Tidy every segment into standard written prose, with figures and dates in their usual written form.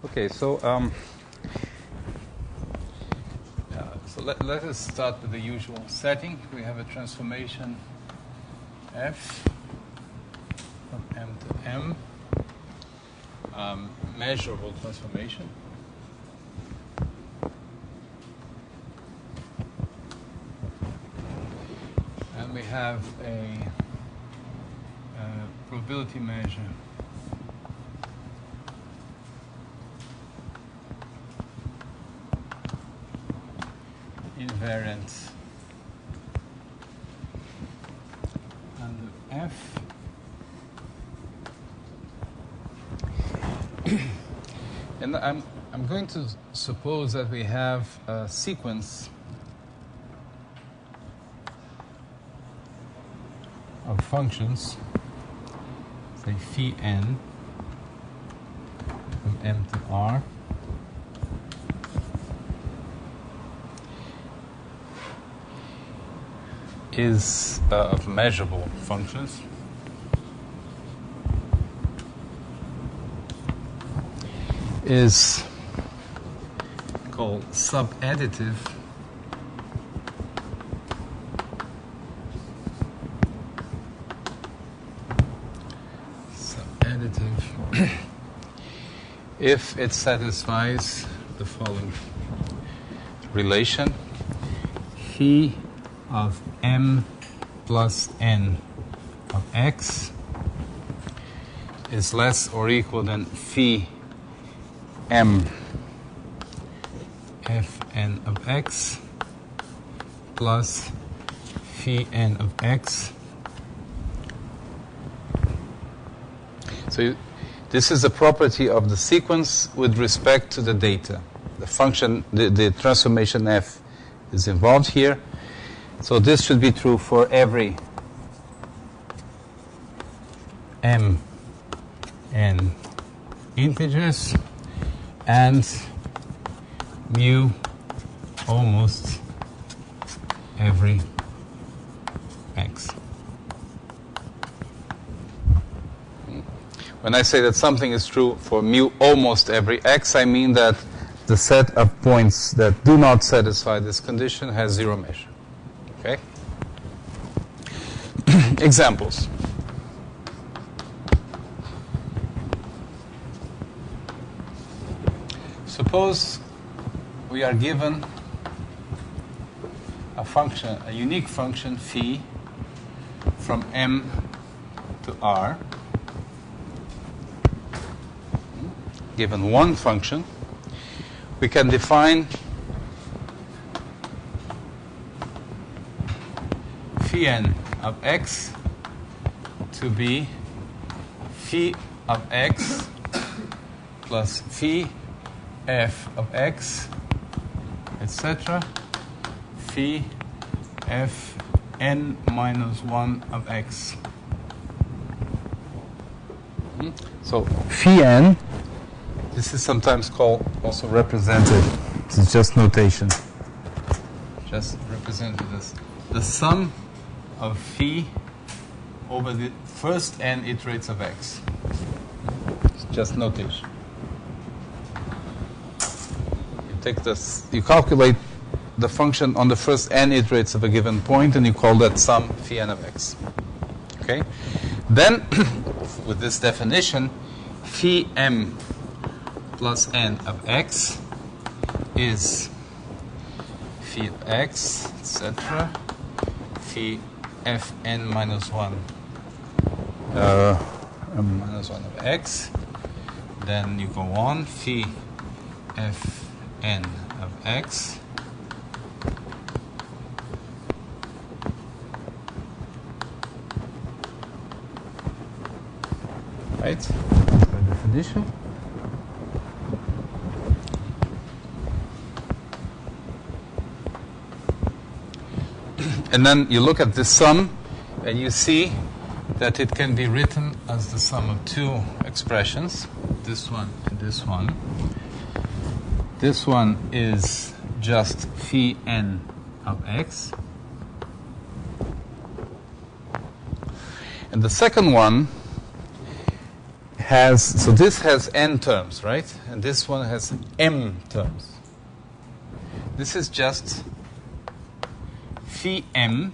Okay, so let us start with the usual setting. We have a transformation f from M to M, measurable transformation. And we have a probability measure invariant under F. And I'm going to suppose that we have a sequence of functions, say phi n from M to R, is of measurable functions. Is called subadditive if it satisfies the following relation: phi of m plus n of x is less or equal than phi m fn of x plus phi n of x. So this is a property of the sequence with respect to the data. The function, the transformation f is involved here. So this should be true for every m n integers and mu almost every x. When I say that something is true for mu almost every x, I mean that the set of points that do not satisfy this condition has zero measure. Okay? Examples. Suppose we are given a function, a unique function phi from M to R. Given one function, we can define phi n of x to be phi of x plus phi f of x, etc., phi f n minus 1 of x. So phi n, this is sometimes called, also represented, it's just notation, just represented as the sum of phi over the first n iterates of x. It's just notation. You take this, you calculate the function on the first n iterates of a given point, and you call that sum phi n of x. Okay? Then, with this definition, phi m plus n of x is phi of x, etc., phi fn minus 1 minus 1 of x. Then you go on, phi fn of x right? That's by definition. And then you look at this sum, and you see that it can be written as the sum of two expressions, this one and this one. This one is just phi n of x. And the second one has, so this has n terms, right? And this one has m terms. This is just phi m,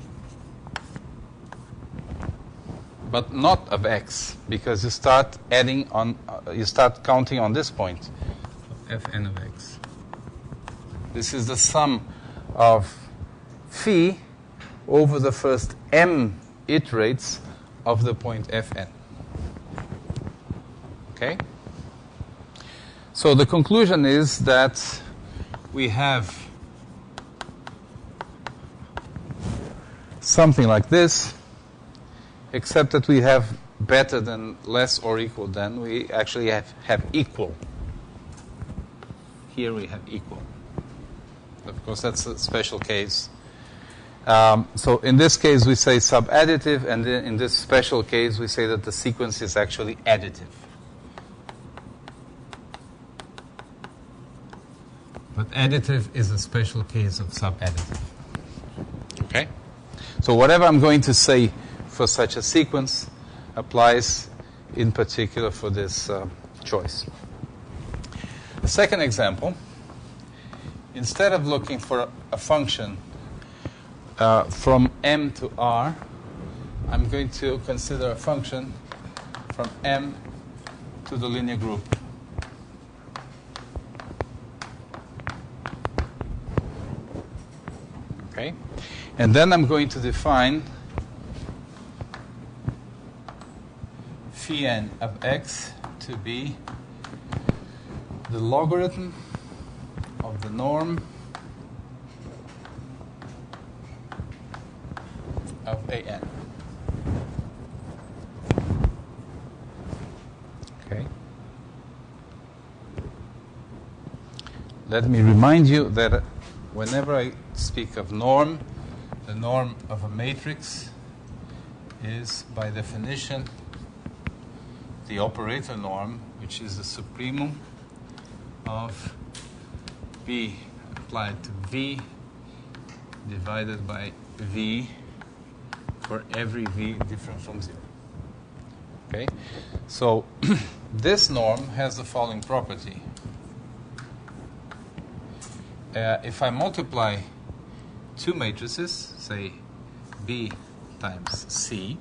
but not of x, because you start adding on, you start counting on this point, fn of x. This is the sum of phi over the first m iterates of the point fn. Okay? So the conclusion is that we have something like this, except that we have better than, less or equal than. We actually have equal. Here we have equal. Of course, that's a special case. So in this case, we say subadditive, and then in this special case, we say that the sequence is actually additive. But additive is a special case of subadditive. Okay? So whatever I'm going to say for such a sequence applies in particular for this choice. The second example, instead of looking for a function from m to r, I'm going to consider a function from m to the linear group. Okay? And then I'm going to define phi n of x to be the logarithm of the norm of an. Okay. Let me remind you that whenever I speak of norm, the norm of a matrix is, by definition, the operator norm, which is the supremum of v applied to v divided by v for every v different from 0. Okay? So this norm has the following property. If I multiply two matrices, say B times C,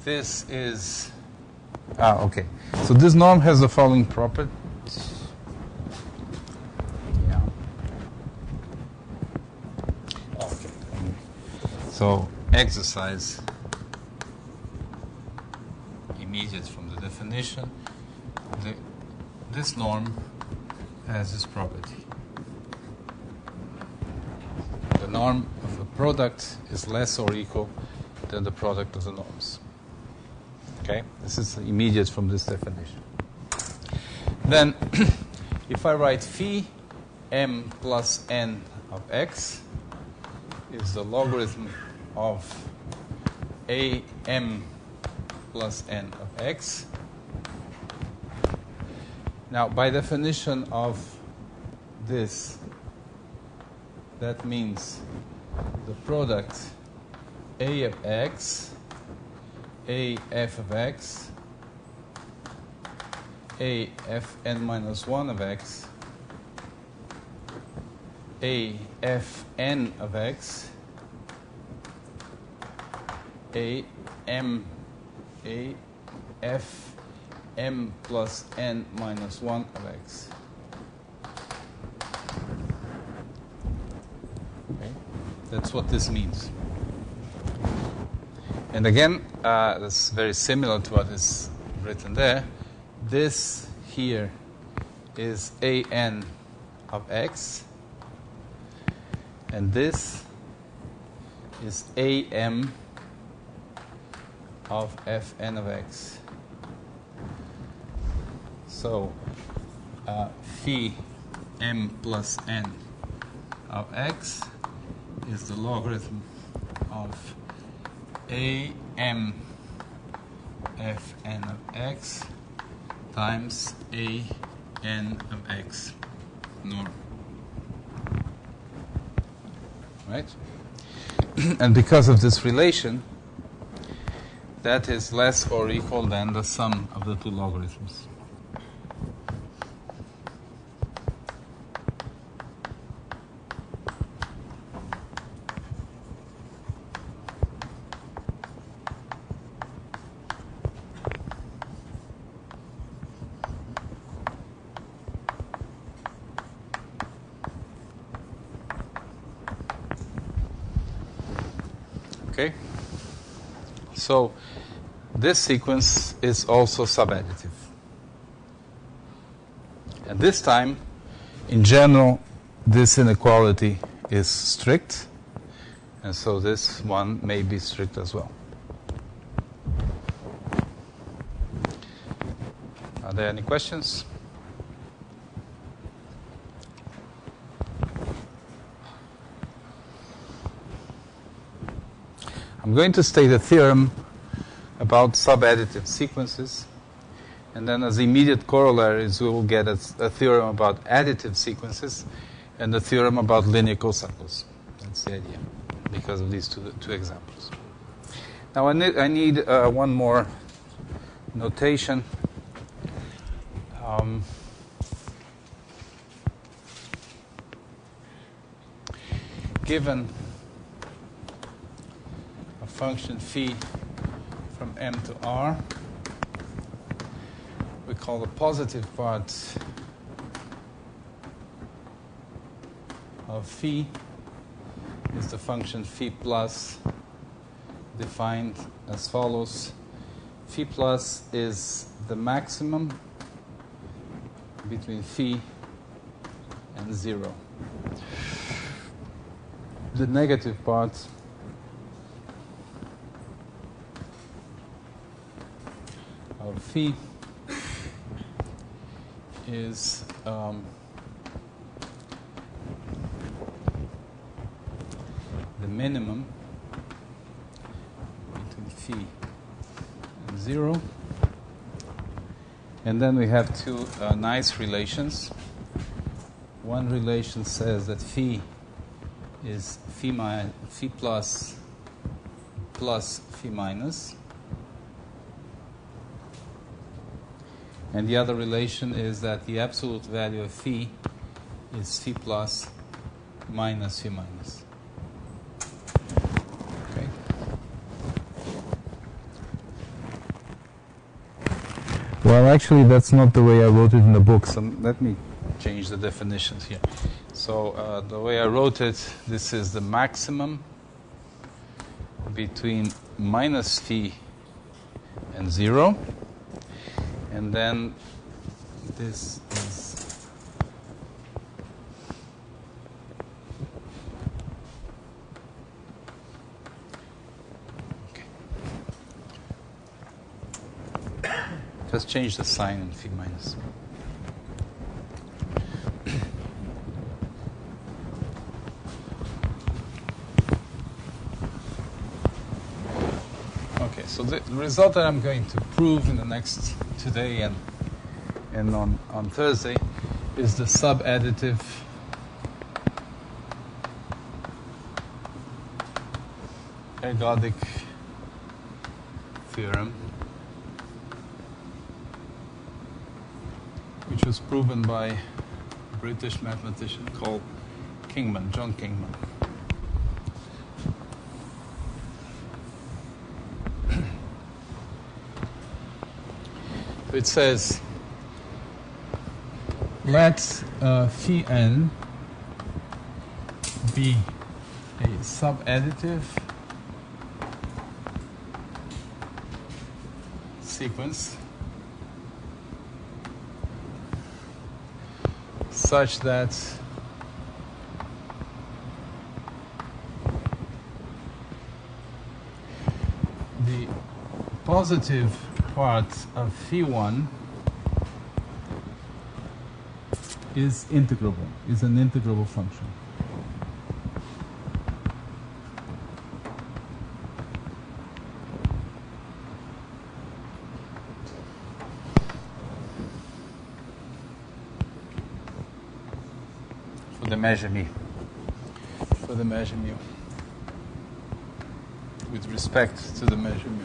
this is, okay. So this norm has the following property. Yeah. Okay. So exercise immediate from the definition. This norm has this property. The norm of a product is less or equal than the product of the norms. Okay? This is immediate from this definition. Then, if I write phi m plus n of x is the logarithm of a m plus n of x. Now, by definition of this, that means the product a of x, a f of x, a f n minus 1 of x, a f n of x, a f m plus n minus 1 of x. Okay? That's what this means. And again, that's very similar to what is written there. This here is an of x, and this is am of fn of x. So phi m plus n of x is the logarithm of am fn of x times an of x norm. right? And because of this relation, that is less or equal than the sum of the two logarithms. Okay? So this sequence is also subadditive. And this time, in general, this inequality is strict, and so this one may be strict as well. Are there any questions? I'm going to state a theorem about subadditive sequences, and then as immediate corollaries we will get a theorem about additive sequences and a theorem about linear cocycles. That's the idea, because of these two examples. Now I need one more notation. Given a function phi from M to R, we call the positive part of phi is the function phi plus, defined as follows. Phi plus is the maximum between phi and 0. The negative part of phi is the minimum between phi and 0. And then we have two nice relations. One relation says that phi is phi plus phi minus. And the other relation is that the absolute value of phi is phi plus minus phi minus. Okay. Well, actually, that's not the way I wrote it in the book. So let me change the definitions here. So the way I wrote it, this is the maximum between minus phi and 0. And then this is okay. Just change the sign in phi minus. Okay, so the result that I'm going to prove in the next today and on Thursday is the subadditive ergodic theorem, which was proven by a British mathematician called John Kingman. It says, let phi n be a subadditive sequence such that the positive part of phi 1 is integrable, is an integrable function. For the measure mi. For for the measure mu with respect to the measure mu.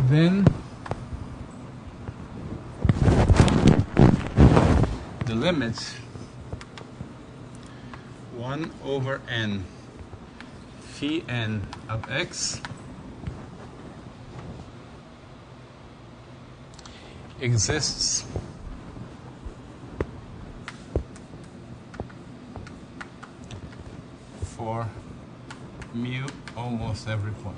Then the limit 1 over n phi n of x exists for mu almost every point.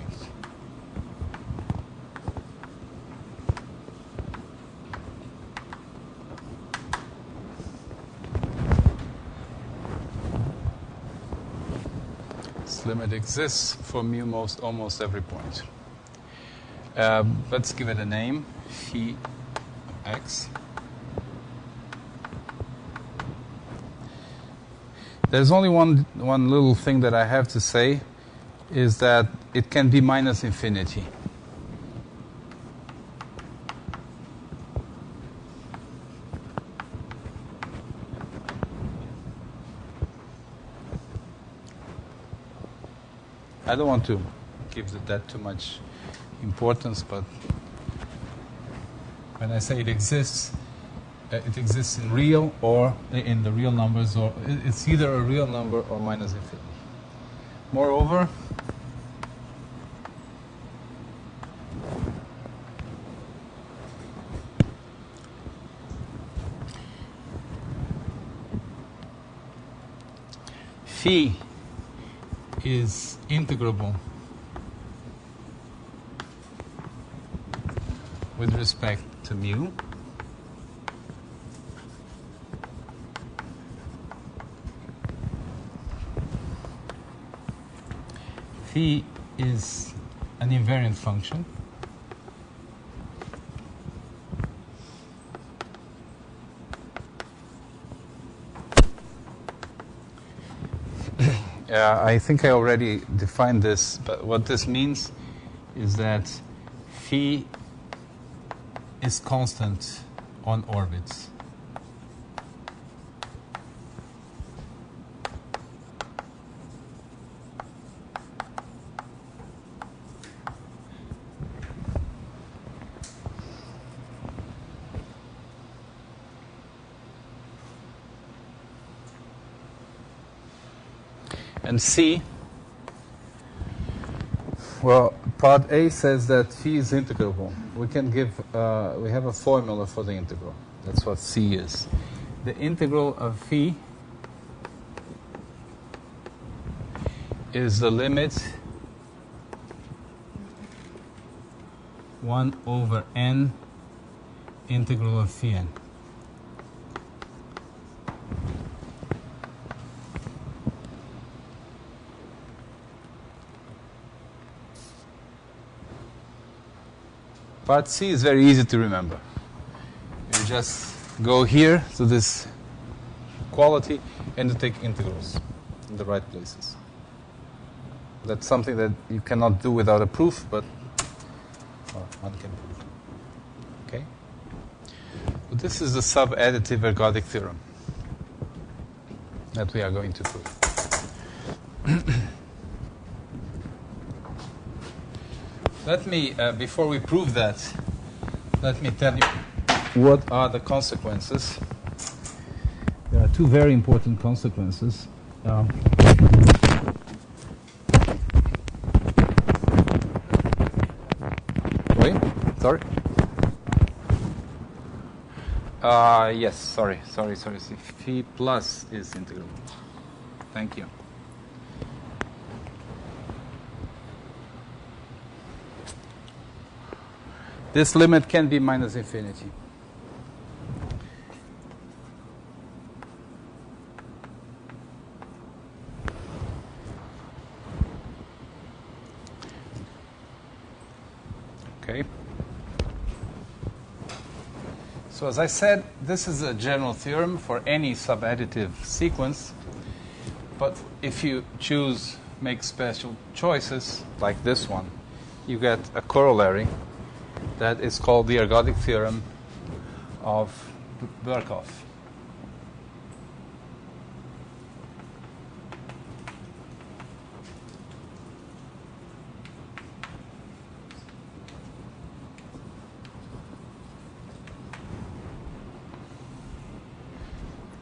Limit exists for mu almost every point. Let's give it a name, phi x. There's only one little thing that I have to say, is that it can be minus infinity. I don't want to give that too much importance, but when I say it exists in real or in the real numbers, or it's either a real number or minus infinity. Moreover, phi is integrable with respect to mu. Phi is an invariant function. I think I already defined this, but what this means is that phi is constant on orbits. And C, well, part A says that phi is integrable. We can give, we have a formula for the integral. That's what C is. The integral of phi is the limit 1 over n integral of phi n. Part C is very easy to remember. You just go here to this quality and you take integrals in the right places. That's something that you cannot do without a proof, but one can prove. Okay? But this is the sub-additive ergodic theorem that we are going to prove. Let me, before we prove that, let me tell you what are the consequences. There are two very important consequences. Wait, sorry. Yes, sorry. Phi plus is integrable. Thank you. This limit can be minus infinity. Okay. So as I said, this is a general theorem for any subadditive sequence. But if you make special choices, like this one, you get a corollary that is called the ergodic theorem of Birkhoff.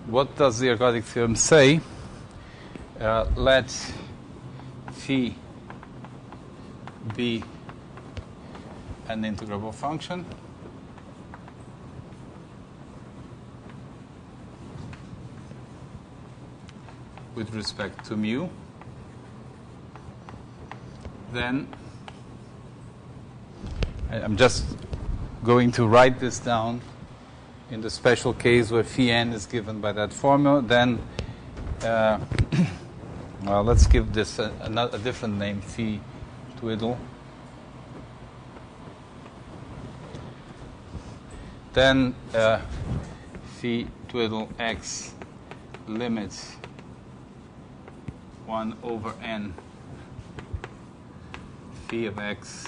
What does the ergodic theorem say? Let phi be an integrable function with respect to mu, then I'm just going to write this down in the special case where phi n is given by that formula. Then well, let's give this a different name, phi twiddle. Then phi twiddle x limits 1 over n phi of x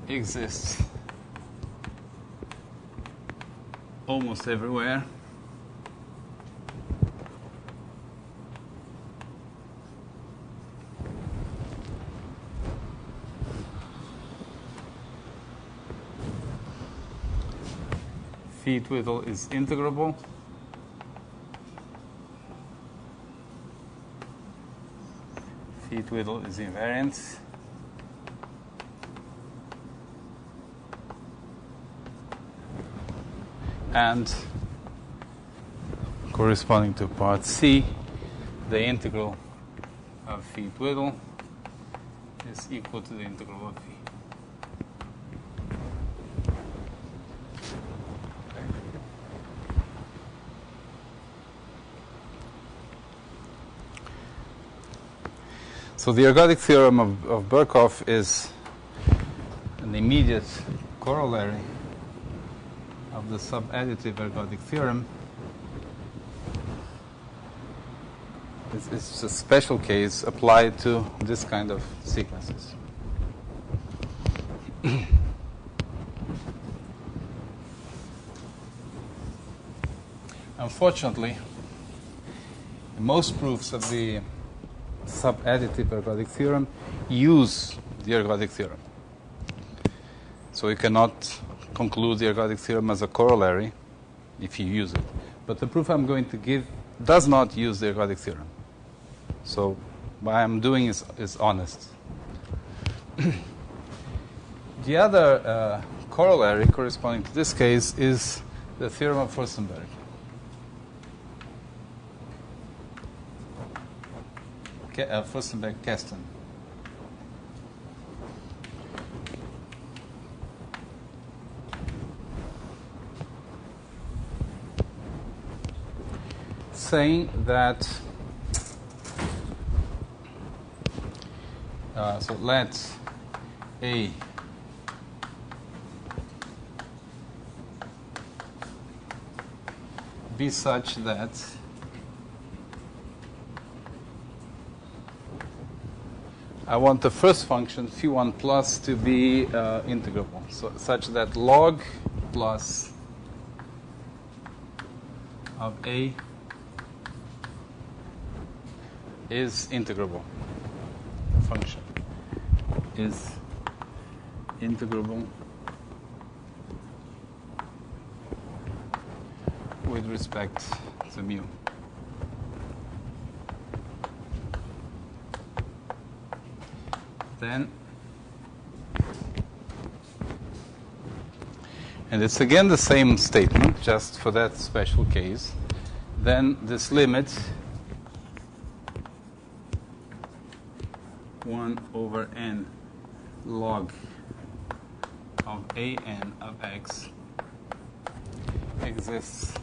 exists almost everywhere. Phi twiddle is integrable. Phi twiddle is invariant. And corresponding to part C, the integral of phi twiddle is equal to the integral of phi. Okay. So the ergodic theorem of Birkhoff is an immediate corollary of the subadditive ergodic theorem. It's a special case applied to this kind of sequences. Unfortunately, most proofs of the subadditive ergodic theorem use the ergodic theorem. So you cannot conclude the ergodic theorem as a corollary if you use it. But the proof I'm going to give does not use the ergodic theorem. So what I'm doing is honest. The other corollary corresponding to this case is the theorem of Furstenberg. Furstenberg-Keston. Saying that so let A be such that I want the first function phi1 plus to be integrable, so such that log plus of A is integrable. The function is integrable with respect to mu. Then, and it's again the same statement, just for that special case. Then this limit 1 over n log of a n of x exists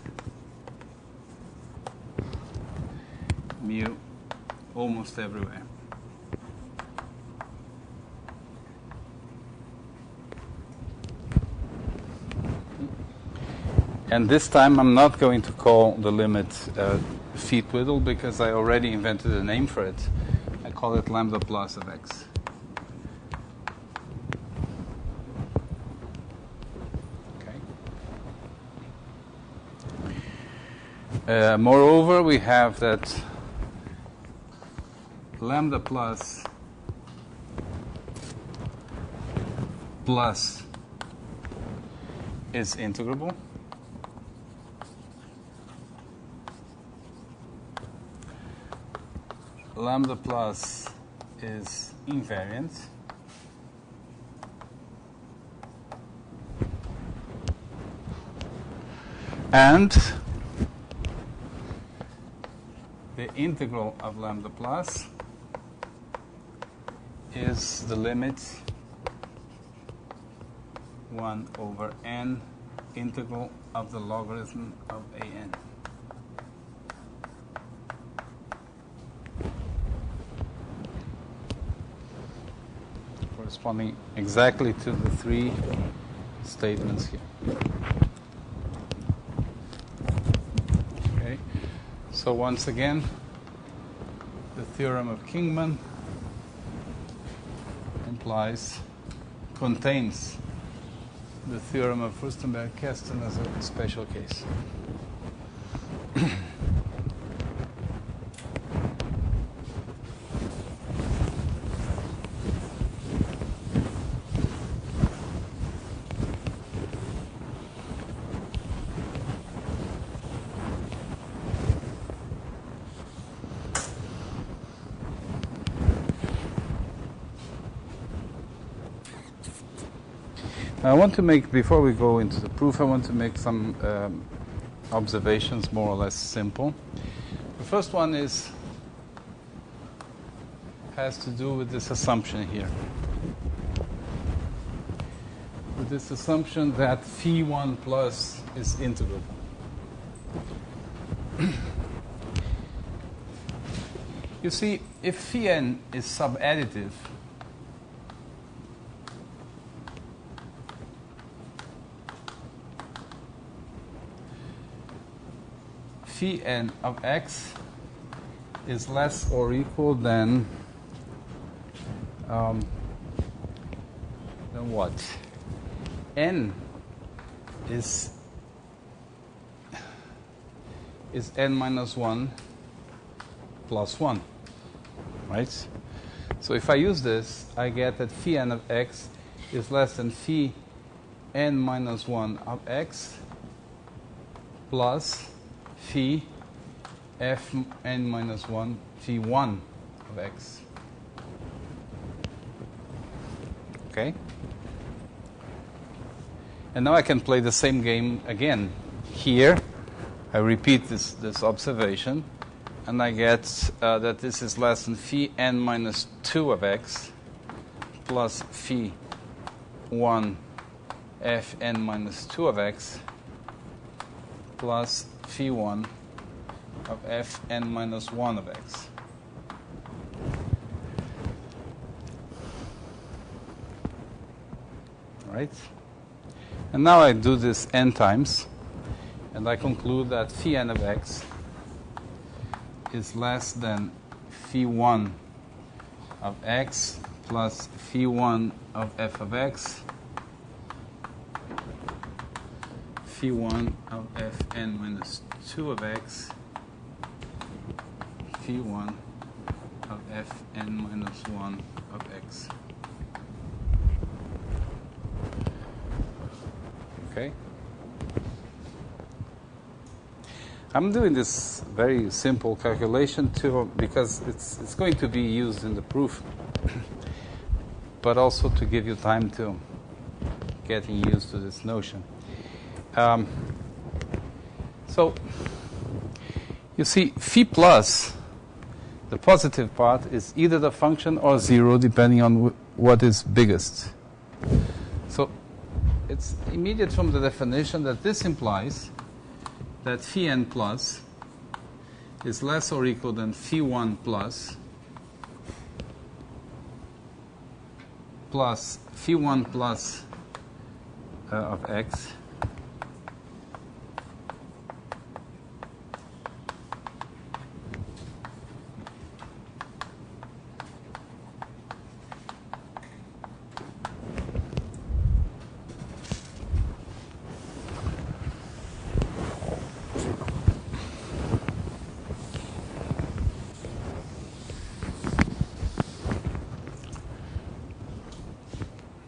mu almost everywhere. And this time I'm not going to call the limit phi twiddle because I already invented a name for it. I call it lambda plus of x. Okay. Moreover, we have that lambda plus is integrable. Lambda plus is invariant. And the integral of lambda plus is the limit 1 over n integral of the logarithm of an. Corresponding exactly to the three statements here. Okay, so once again, the theorem of Kingman contains the theorem of Furstenberg-Keston as a special case. I want to make, before we go into the proof, I want to make some observations, more or less simple. The first one has to do with this assumption here. With this assumption that phi 1 plus is integrable. You see, if phi n is subadditive, phi n of x is less or equal than what? N is n minus 1 plus 1, right? So if I use this, I get that phi n of x is less than phi n minus 1 of x plus phi f n minus 1 phi 1 of x. Okay? And now I can play the same game again. Here, I repeat this observation, and I get that this is less than phi n minus 2 of x plus phi 1 f n minus 2 of x plus phi 1 of f n minus 1 of x. Right? And now I do this n times, and I conclude that phi n of x is less than phi 1 of x plus phi 1 of f of x, phi 1 of f n minus 2 of x, phi 1 of f n minus 1 of x. Okay? I'm doing this very simple calculation too because it's going to be used in the proof, but also to give you time to getting used to this notion. So you see, phi plus, the positive part, is either the function or 0 depending on what is biggest. So it's immediate from the definition that this implies that phi n plus is less or equal than phi1 plus phi1 plus of x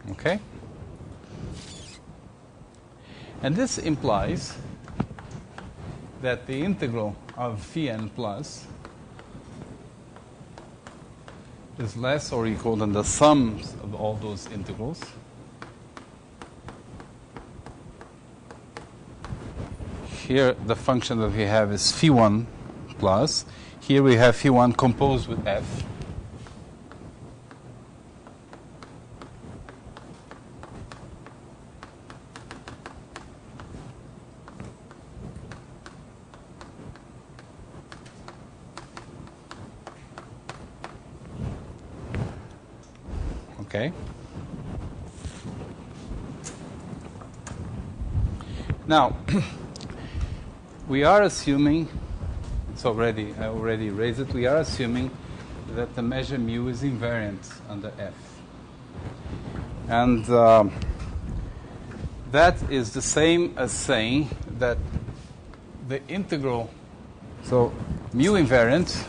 Okay? And this implies that the integral of phi n plus is less or equal than the sums of all those integrals here the function that we have is phi1 plus. Here we have phi1 composed with f. Okay. Now, we are assuming, I already raised it, we are assuming that the measure mu is invariant under F. And that is the same as saying that the integral, so mu invariant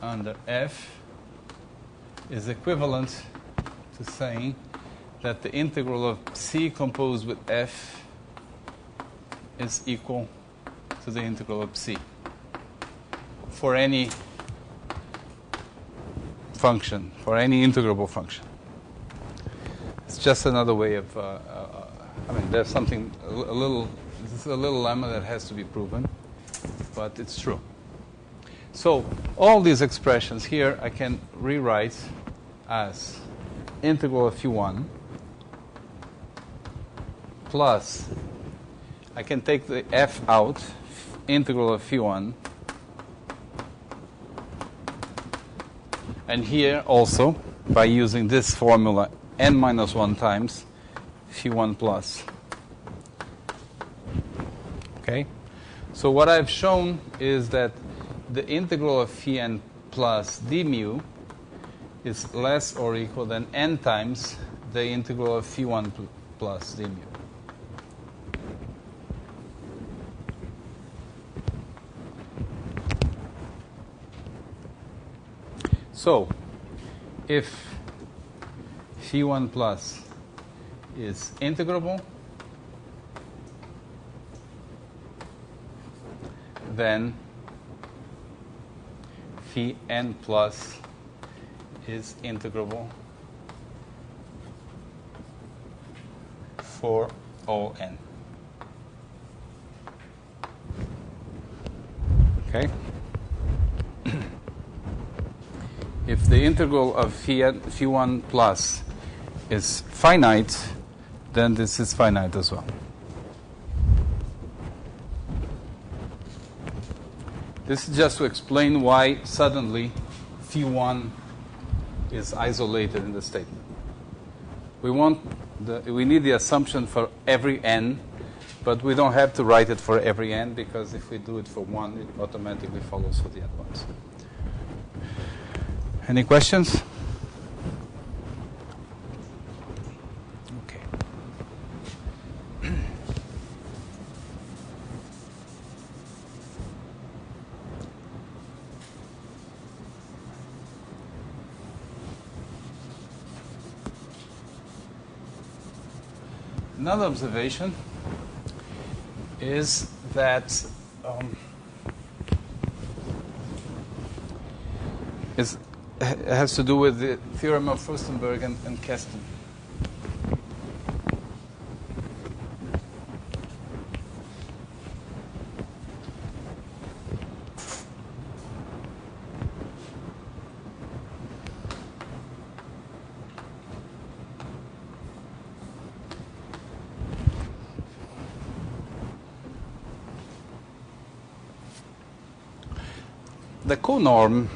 under F is equivalent to saying that the integral of C composed with F is equal to the integral of C for any function, for any integrable function. It's just another way of, there's something, this is a little lemma that has to be proven, but it's true. So all these expressions here I can rewrite as integral of phi1 plus, I can take the f out, integral of phi1, and here also by using this formula n minus 1 times phi1 plus. Okay? So what I've shown is that the integral of phi n plus d mu is less or equal than n times the integral of phi1 plus d mu. So, if phi1 plus is integrable, then phi n plus is integrable for all n. Okay? If the integral of phi1 plus is finite, then this is finite as well. This is just to explain why suddenly phi1 is isolated in the statement. We need the assumption for every n, but we don't have to write it for every n, because if we do it for one, it automatically follows for the other ones. Any questions? Okay. Another observation is that it has to do with the theorem of Furstenberg and Keston. the conorm,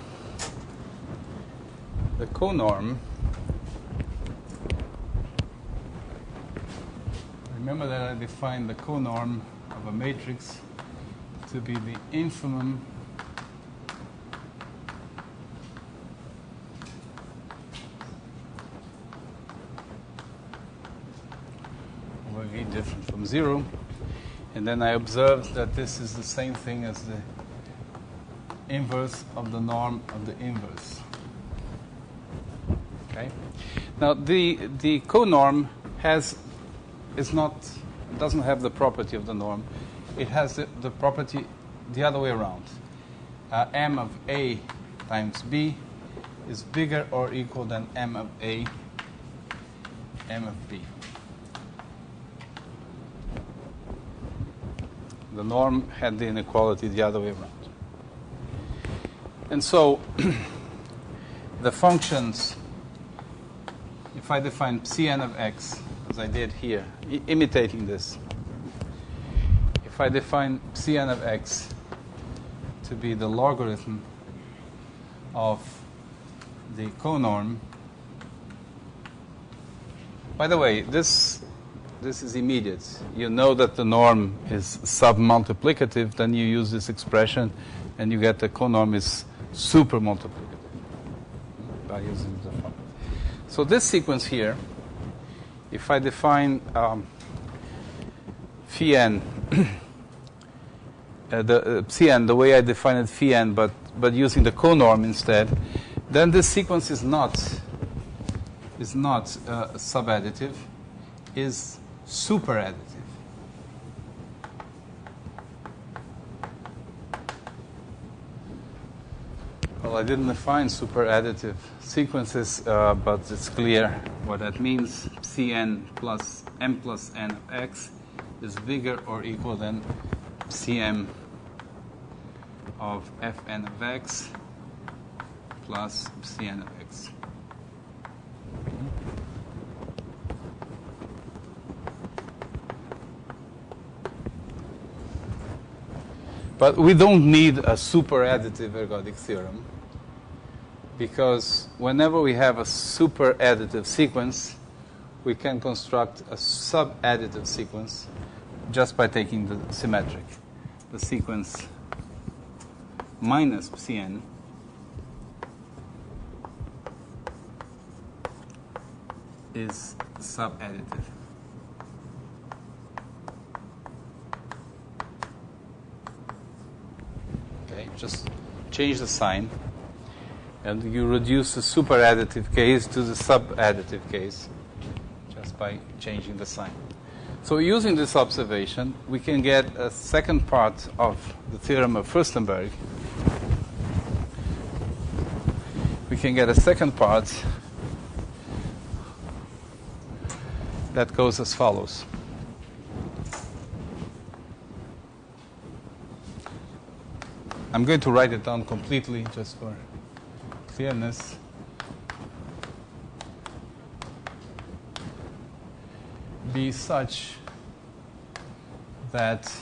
remember that I defined the conorm of a matrix to be the infimum over V different from 0. And then I observed that this is the same thing as the inverse of the norm of the inverse. Okay. Now the conorm doesn't have the property of the norm. It has the property the other way around. M of A times B is bigger or equal than M of A, M of B. The norm had the inequality the other way around. And so the functions, if I define Cn of x, as I did here, imitating this, if I define Cn of x to be the logarithm of the conorm, by the way, this is immediate. You know that the norm is submultiplicative, then you use this expression and you get the conorm is supermultiplicative by using the formula. So this sequence here, if I define phi n, the Cn the way I define it phi n, but using the conorm instead, then this sequence is not subadditive, is superadditive. Well, I didn't define superadditive sequences, but it's clear what that means. Cn plus m plus n of x is bigger or equal than Cm of fn of x plus Cn of x. But we don't need a superadditive ergodic theorem, because whenever we have a superadditive sequence, we can construct a subadditive sequence just by taking the symmetric. The sequence minus Cn is subadditive. Okay, just change the sign, and you reduce the superadditive case to the subadditive case just by changing the sign. So using this observation, we can get a second part of the theorem of Furstenberg. We can get a second part that goes as follows. I'm going to write it down completely just for clearness. Be such that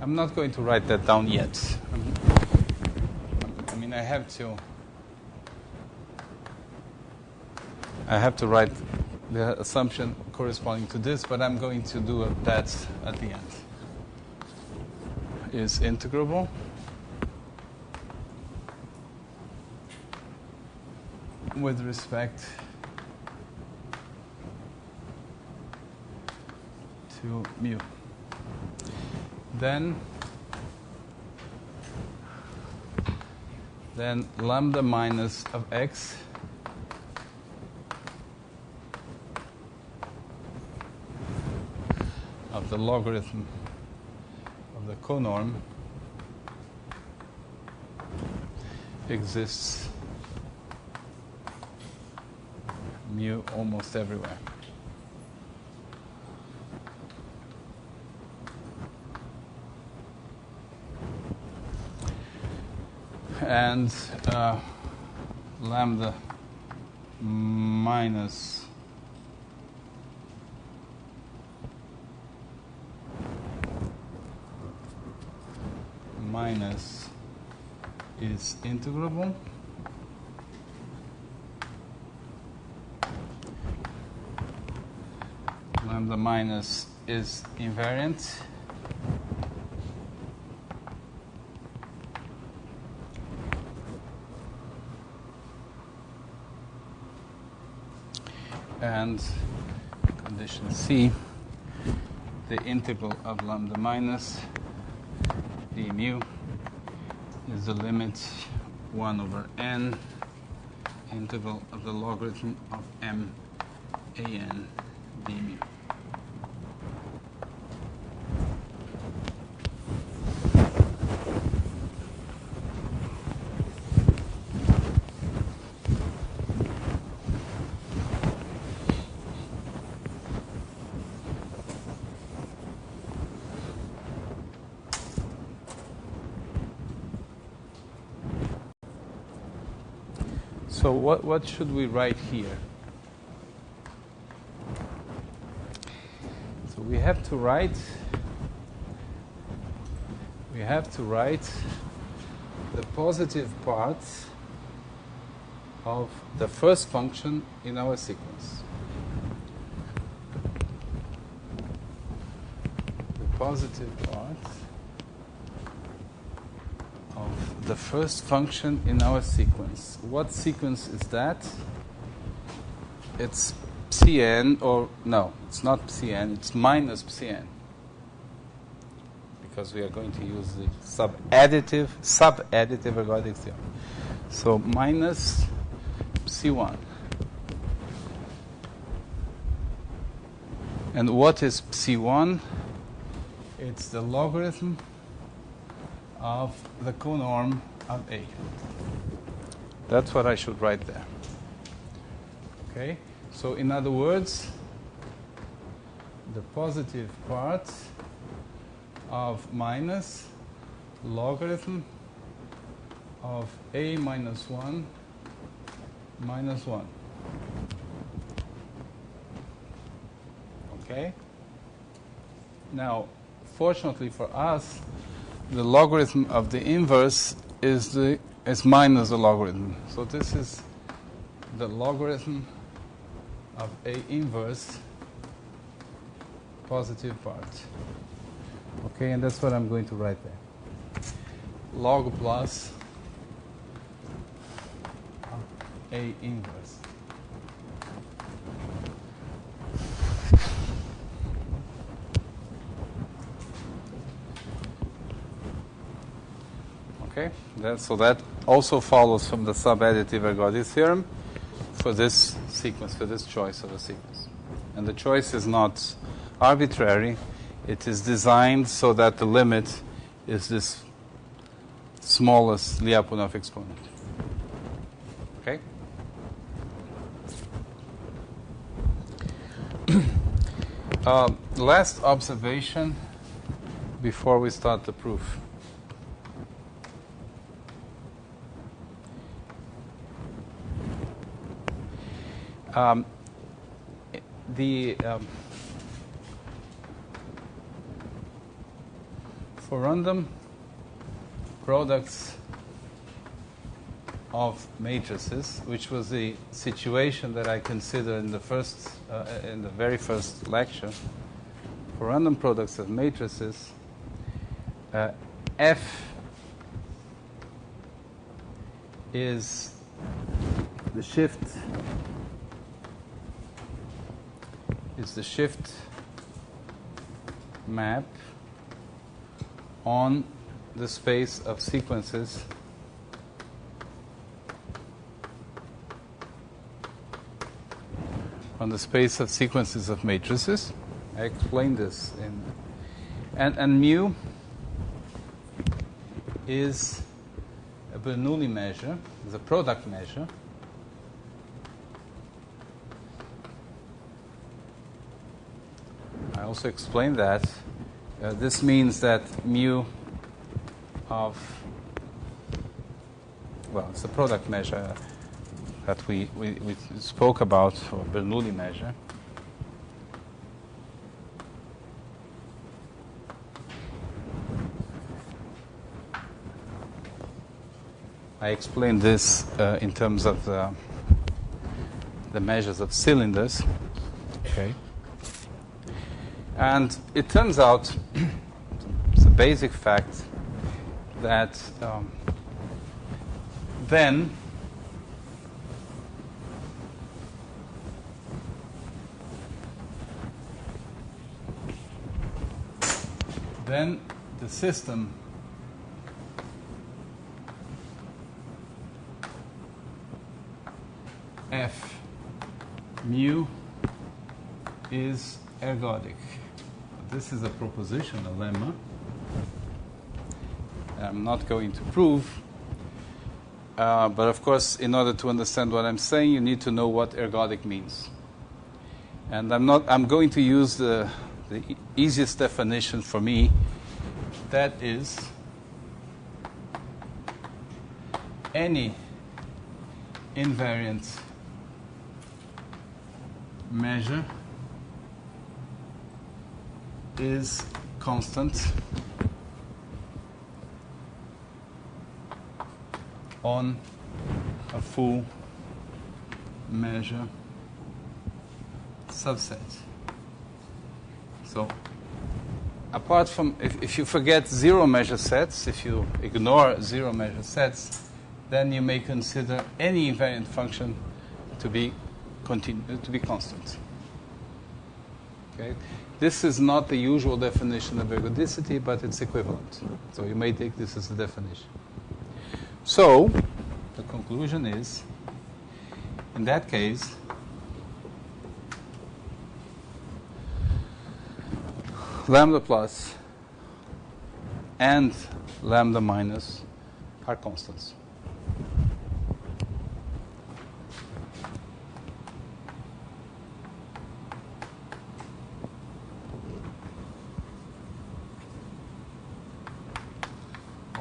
I'm not going to write that down yet. I mean, I have to write the assumption corresponding to this, but I'm going to do that at the end. Is integrable with respect to mu. Then lambda minus of x of the logarithm of the conorm exists mu almost everywhere. And lambda minus minus is integrable. Lambda minus is invariant. And condition C, the integral of lambda minus d mu is the limit 1 over n integral of the logarithm of m a n d mu. So what should we write here? So we have to write the positive part of the first function in our sequence. The positive part of the first function in our sequence. What sequence is that? It's Cn, or no, it's not Cn, it's minus Cn. Because we are going to use the sub-additive ergodic theorem. So minus C1. And what is C1? It's the logarithm of the conorm of A. That's what I should write there. Okay? So in other words, the positive part of minus logarithm of A minus 1 minus 1. Okay? Now, fortunately for us, the logarithm of the inverse is minus the logarithm. So this is the logarithm of A inverse positive part. Okay, and that's what I'm going to write there. Log plus A inverse. Okay, so that also follows from the sub-additive ergodic theorem for this sequence, for this choice of a sequence. And the choice is not arbitrary. It is designed so that the limit is this smallest Lyapunov exponent. Okay? Last observation before we start the proof. For random products of matrices, which was the situation that I considered in the very first lecture, for random products of matrices, F is the shift map on the space of sequences of matrices. I explained this and mu is a Bernoulli measure, is a product measure. I also explained that. This means that mu of, well, it's a product measure that we spoke about, or Bernoulli measure. I explained this in terms of the measures of cylinders. Okay. And it turns out, it's a basic fact, that then the system F mu is ergodic. This is a proposition, a lemma. I'm not going to prove, but of course, in order to understand what I'm saying, you need to know what ergodic means. And I'm going to use the easiest definition for me. That is any invariant measure is constant on a full measure subset. So apart from, if you forget zero measure sets, if you ignore zero measure sets, then you may consider any invariant function to be constant. Okay? This is not the usual definition of ergodicity, but it's equivalent. So you may take this as the definition. So the conclusion is, in that case, lambda plus and lambda minus are constants.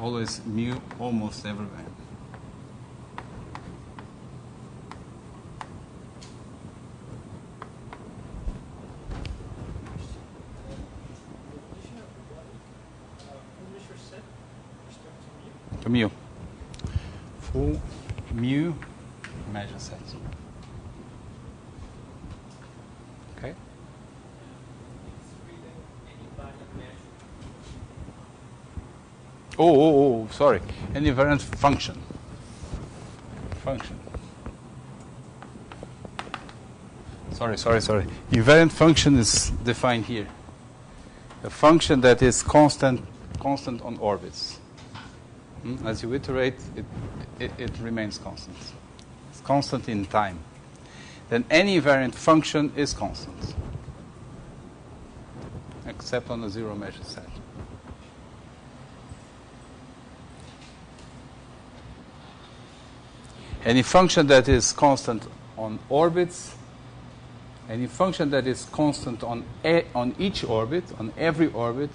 Always mu almost everywhere. To mu. Full mu measure set. Okay? Oh, sorry. An invariant function. Sorry. Invariant function is defined here. A function that is constant on orbits. As you iterate, it remains constant. It's constant in time. Then any invariant function is constant, except on a zero measure set. Any function that is constant on orbits, any function that is constant on each orbit, on every orbit,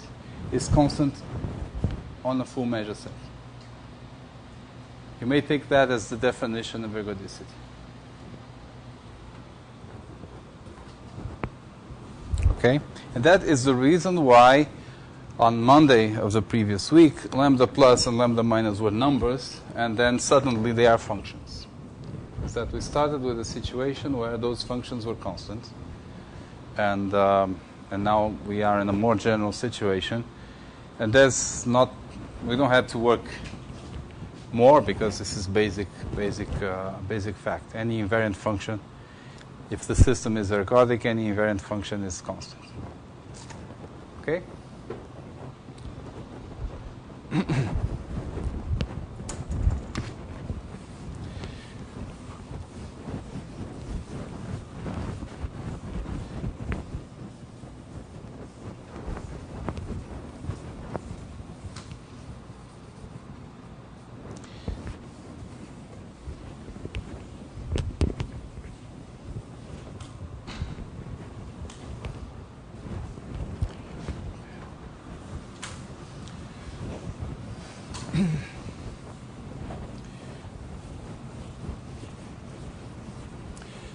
is constant on a full measure set. You may take that as the definition of ergodicity. Okay? And that is the reason why on Monday of the previous week, lambda plus and lambda minus were numbers, and then suddenly they are functions. Is that we started with a situation where those functions were constant, and now we are in a more general situation, and we don't have to work more because this is basic fact. Any invariant function, if the system is ergodic, any invariant function is constant. Okay?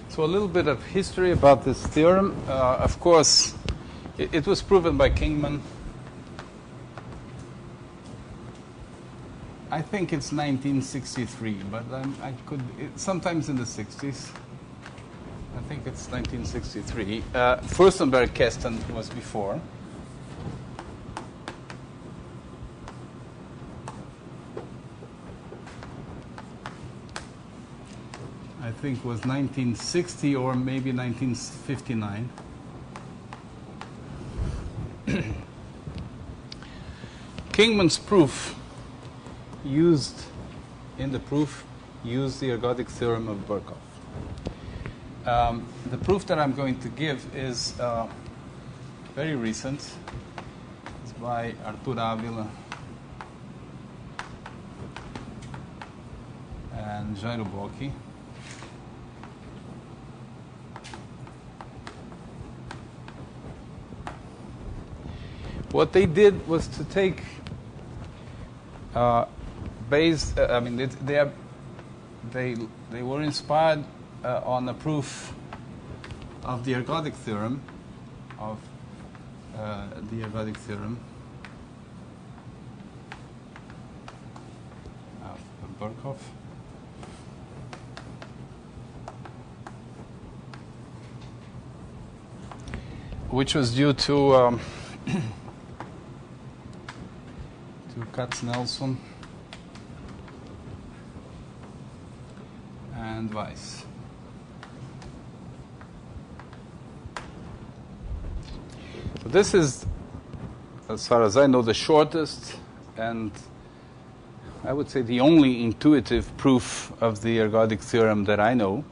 So a little bit of history about this theorem. Of course, it was proven by Kingman I think it's 1963, but I could, sometimes in the 60s. I think it's 1963. Furstenberg-Keston was before. I think it was 1960 or maybe 1959. Kingman's proof used the ergodic theorem of Birkhoff. The proof that I'm going to give is very recent. It's by Artur Avila and Jairo Bocchi. What they did was to take they were inspired on a proof of the ergodic theorem of Birkhoff. Which was due to Katz-Nelson and Weiss. So this is, as far as I know, the shortest and I would say the only intuitive proof of the ergodic theorem that I know,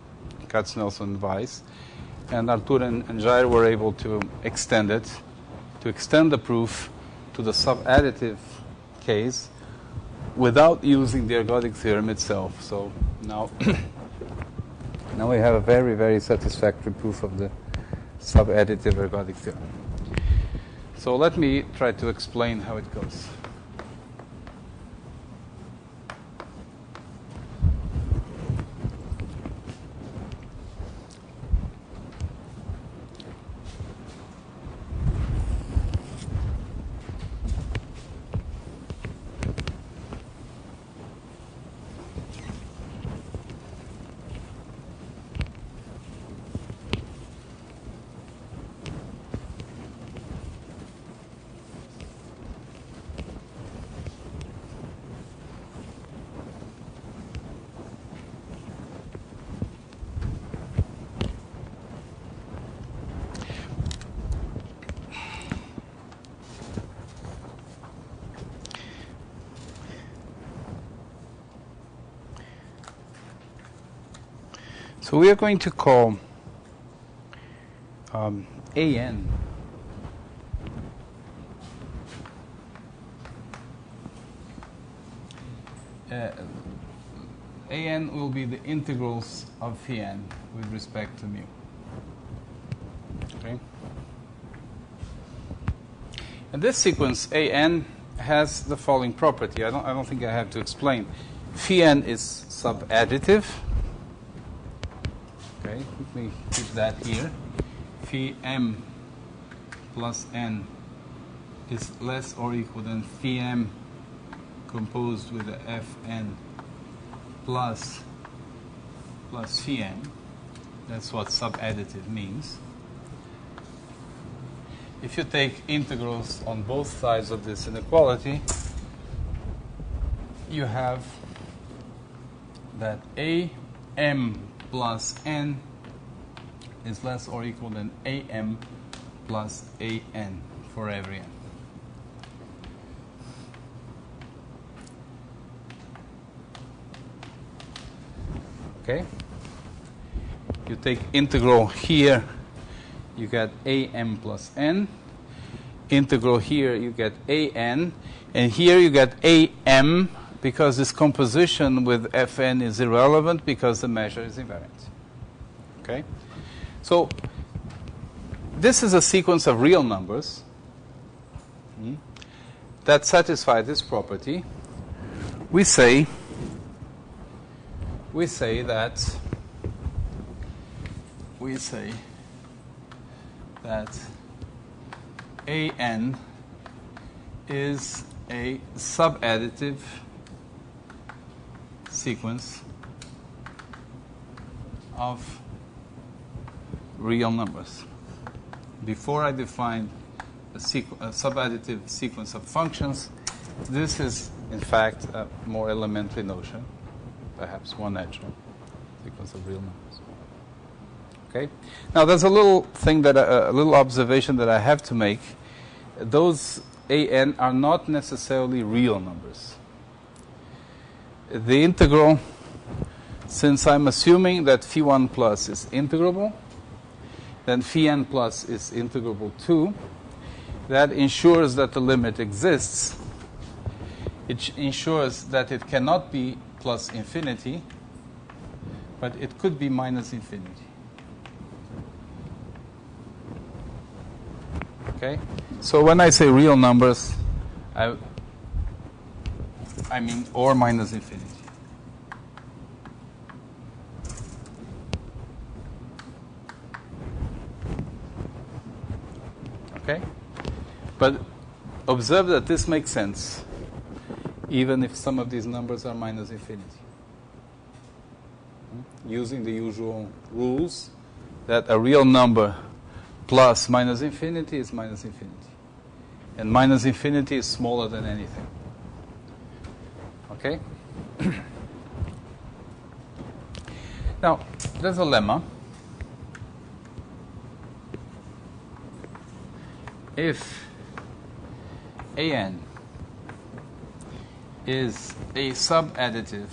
Katz-Nelson and Weiss. And Artur and Jair were able to extend the proof to the subadditive case without using the ergodic theorem itself. So now we have a very, very satisfactory proof of the subadditive ergodic theorem. So let me try to explain how it goes. So we are going to call AN AN will be the integrals of phi n with respect to mu. Okay. And this sequence AN has the following property. I don't think I have to explain. Phi n is subadditive. Okay, let me keep that here. Phi m plus n is less or equal than phi m composed with the fn plus phi n. That's what subadditive means. If you take integrals on both sides of this inequality, you have that am plus n is less or equal than am plus an for every n. Okay? You take integral here, you get am plus n. Integral here, you get an. And here you get am, because this composition with fn is irrelevant because the measure is invariant. Okay? So this is a sequence of real numbers that satisfy this property. We say that an is a subadditive sequence of real numbers. Before I define a subadditive sequence of functions, this is, in fact, a more elementary notion, perhaps one-dimensional sequence of real numbers. Okay. Now, there's a little thing that a little observation that I have to make. Those an are not necessarily real numbers. The integral, since I'm assuming that phi1 plus is integrable, then phi n plus is integrable too. That ensures that the limit exists. It ensures that it cannot be plus infinity, but it could be minus infinity. Okay? So when I say real numbers, I mean or minus infinity. Okay? But observe that this makes sense, even if some of these numbers are minus infinity. Using the usual rules that a real number plus minus infinity is minus infinity. And minus infinity is smaller than anything. Okay? Now, there's a lemma. If an is a subadditive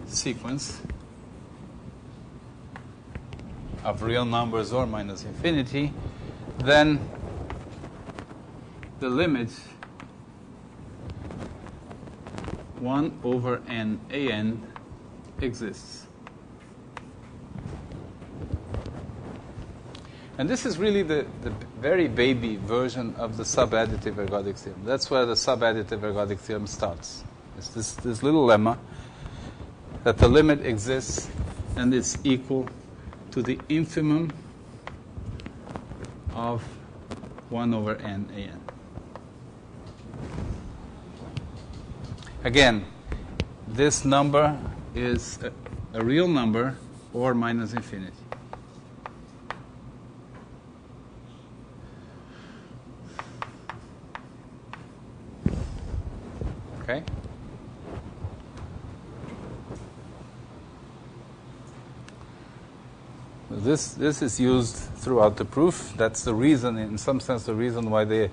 sequence of real numbers or minus infinity, then the limit 1 over n an exists. And this is really the very baby version of the subadditive ergodic theorem. That's where the subadditive ergodic theorem starts. It's this little lemma that the limit exists and it's equal to the infimum of 1 over n an. Again, this number is a real number or minus infinity. Okay? This is used throughout the proof. That's the reason, in some sense, the reason why the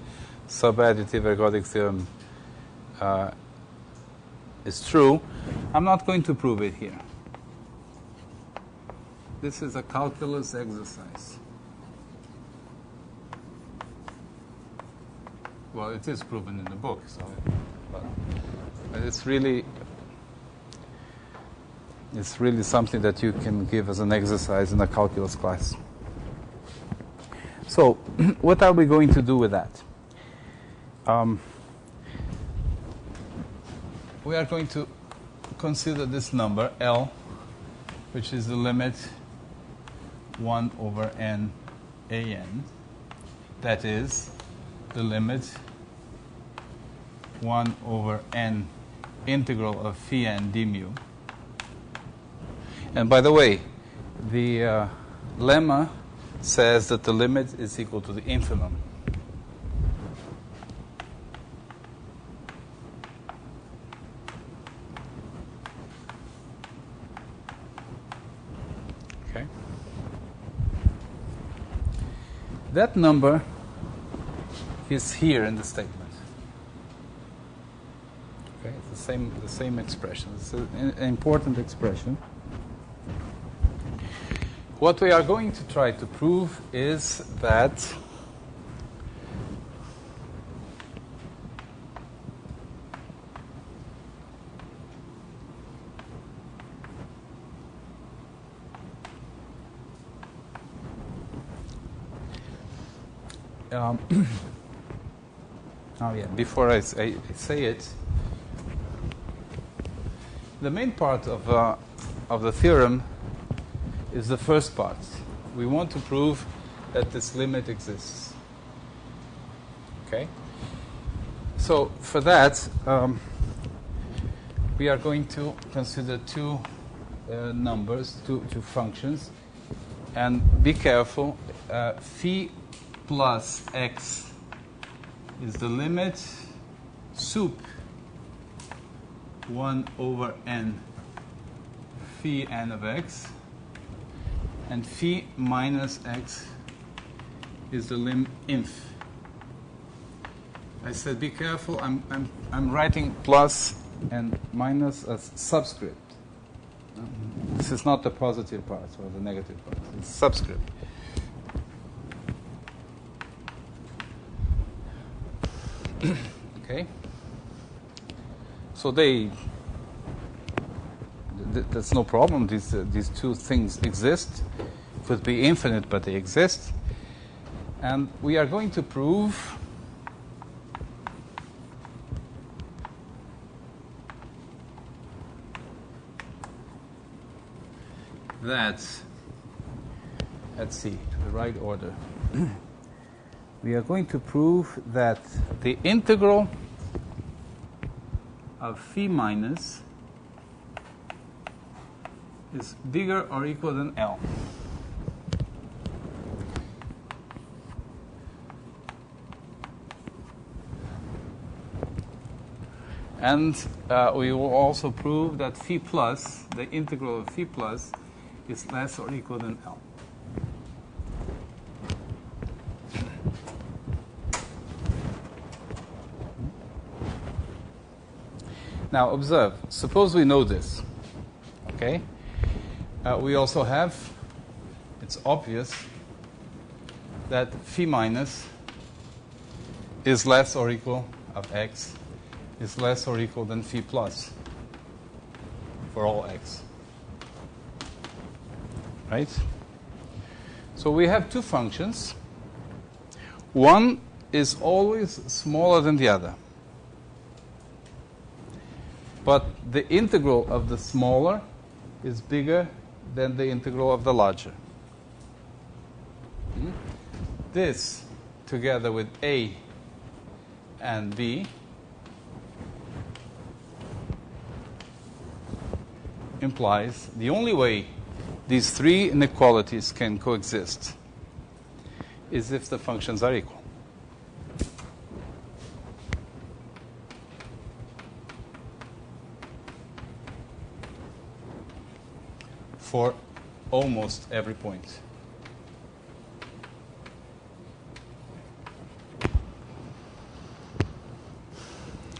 subadditive ergodic theorem is true. I'm not going to prove it here. This is a calculus exercise. Well, it is proven in the book, so but it's really something that you can give as an exercise in a calculus class. So, what are we going to do with that? We are going to consider this number, L, which is the limit 1 over n an. That is the limit 1 over n integral of phi n d mu. And by the way, the lemma says that the limit is equal to the infimum. Okay. That number is here in the statement. Okay, it's the same expression. It's an important expression. What we are going to try to prove is that before I say it, the main part of the theorem is the first part. We want to prove that this limit exists. Okay? So for that, we are going to consider two numbers, two functions, and be careful. Phi plus x is the limit sup 1 over n phi n of x, and phi minus x is the lim inf. I said be careful. I'm writing plus and minus as subscript. This is not the positive part or the negative part. It's subscript. Okay. So that's no problem. These two things exist. Could be infinite, but they exist. And we are going to prove that, let's see, the right order. We are going to prove that the integral of phi minus is bigger or equal than L. And we will also prove that phi plus, the integral of phi plus, is less or equal than L. Now observe, suppose we know this, okay? We also have, it's obvious that phi minus is less or equal of x, is less or equal than phi plus for all x. Right? So we have two functions. One is always smaller than the other. But the integral of the smaller is bigger than the integral of the larger. This, together with A and B, implies the only way these three inequalities can coexist is if the functions are equal. For almost every point.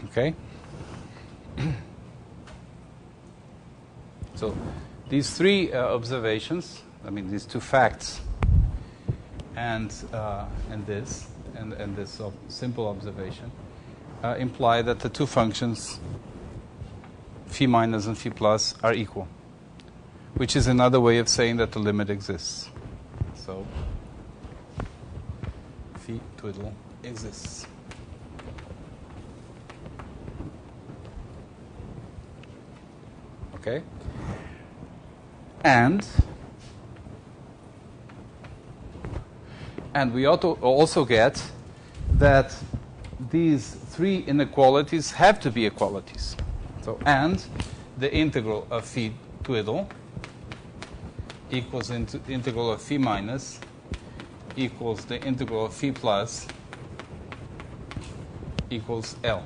Okay? So these three observations, I mean these two facts, and this simple observation, imply that the two functions, phi minus and phi plus, are equal, which is another way of saying that the limit exists. So phi twiddle exists. Okay? And we ought to also get that these three inequalities have to be equalities. So, and the integral of phi twiddle equals integral of phi minus equals the integral of phi plus equals L.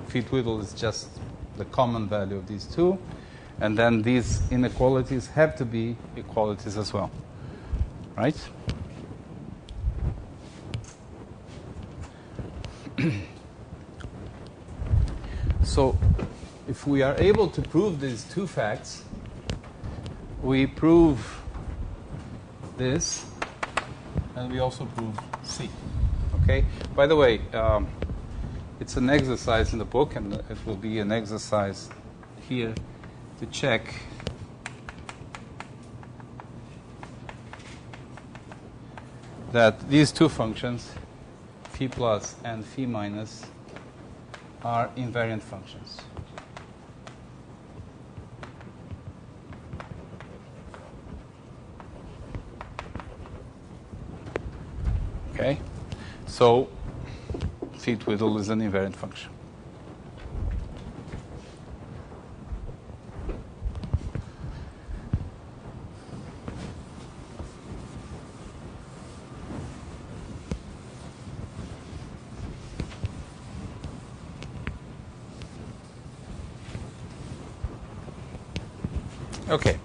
Phi twiddle is just the common value of these two, and then these inequalities have to be equalities as well, right? So if we are able to prove these two facts, we prove this, and we also prove C. Okay? By the way, it's an exercise in the book, and it will be an exercise here to check that these two functions, phi plus and phi minus, are invariant functions. Okay? So phi twiddle is an invariant function. Okay,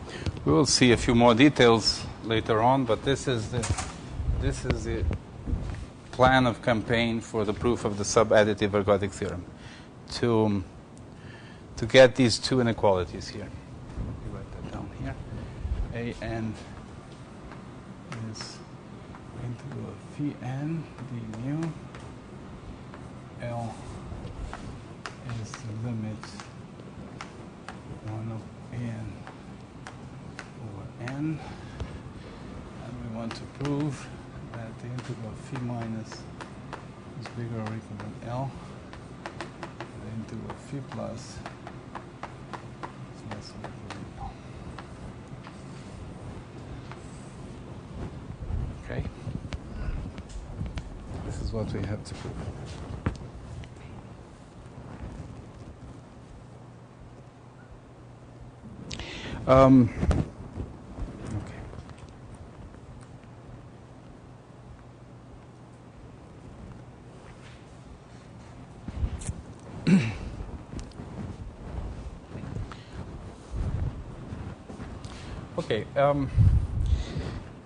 we will see a few more details later on, but this is the plan of campaign for the proof of the subadditive ergodic theorem to get these two inequalities here. Let me write that down here. A(n) is integral phi n d mu. L is the limit 1 of a(n) over n, and we want to prove that the integral phi minus is bigger or equal than L, the integral phi plus is less or equal than L. Okay? This is what we have to prove. Okay.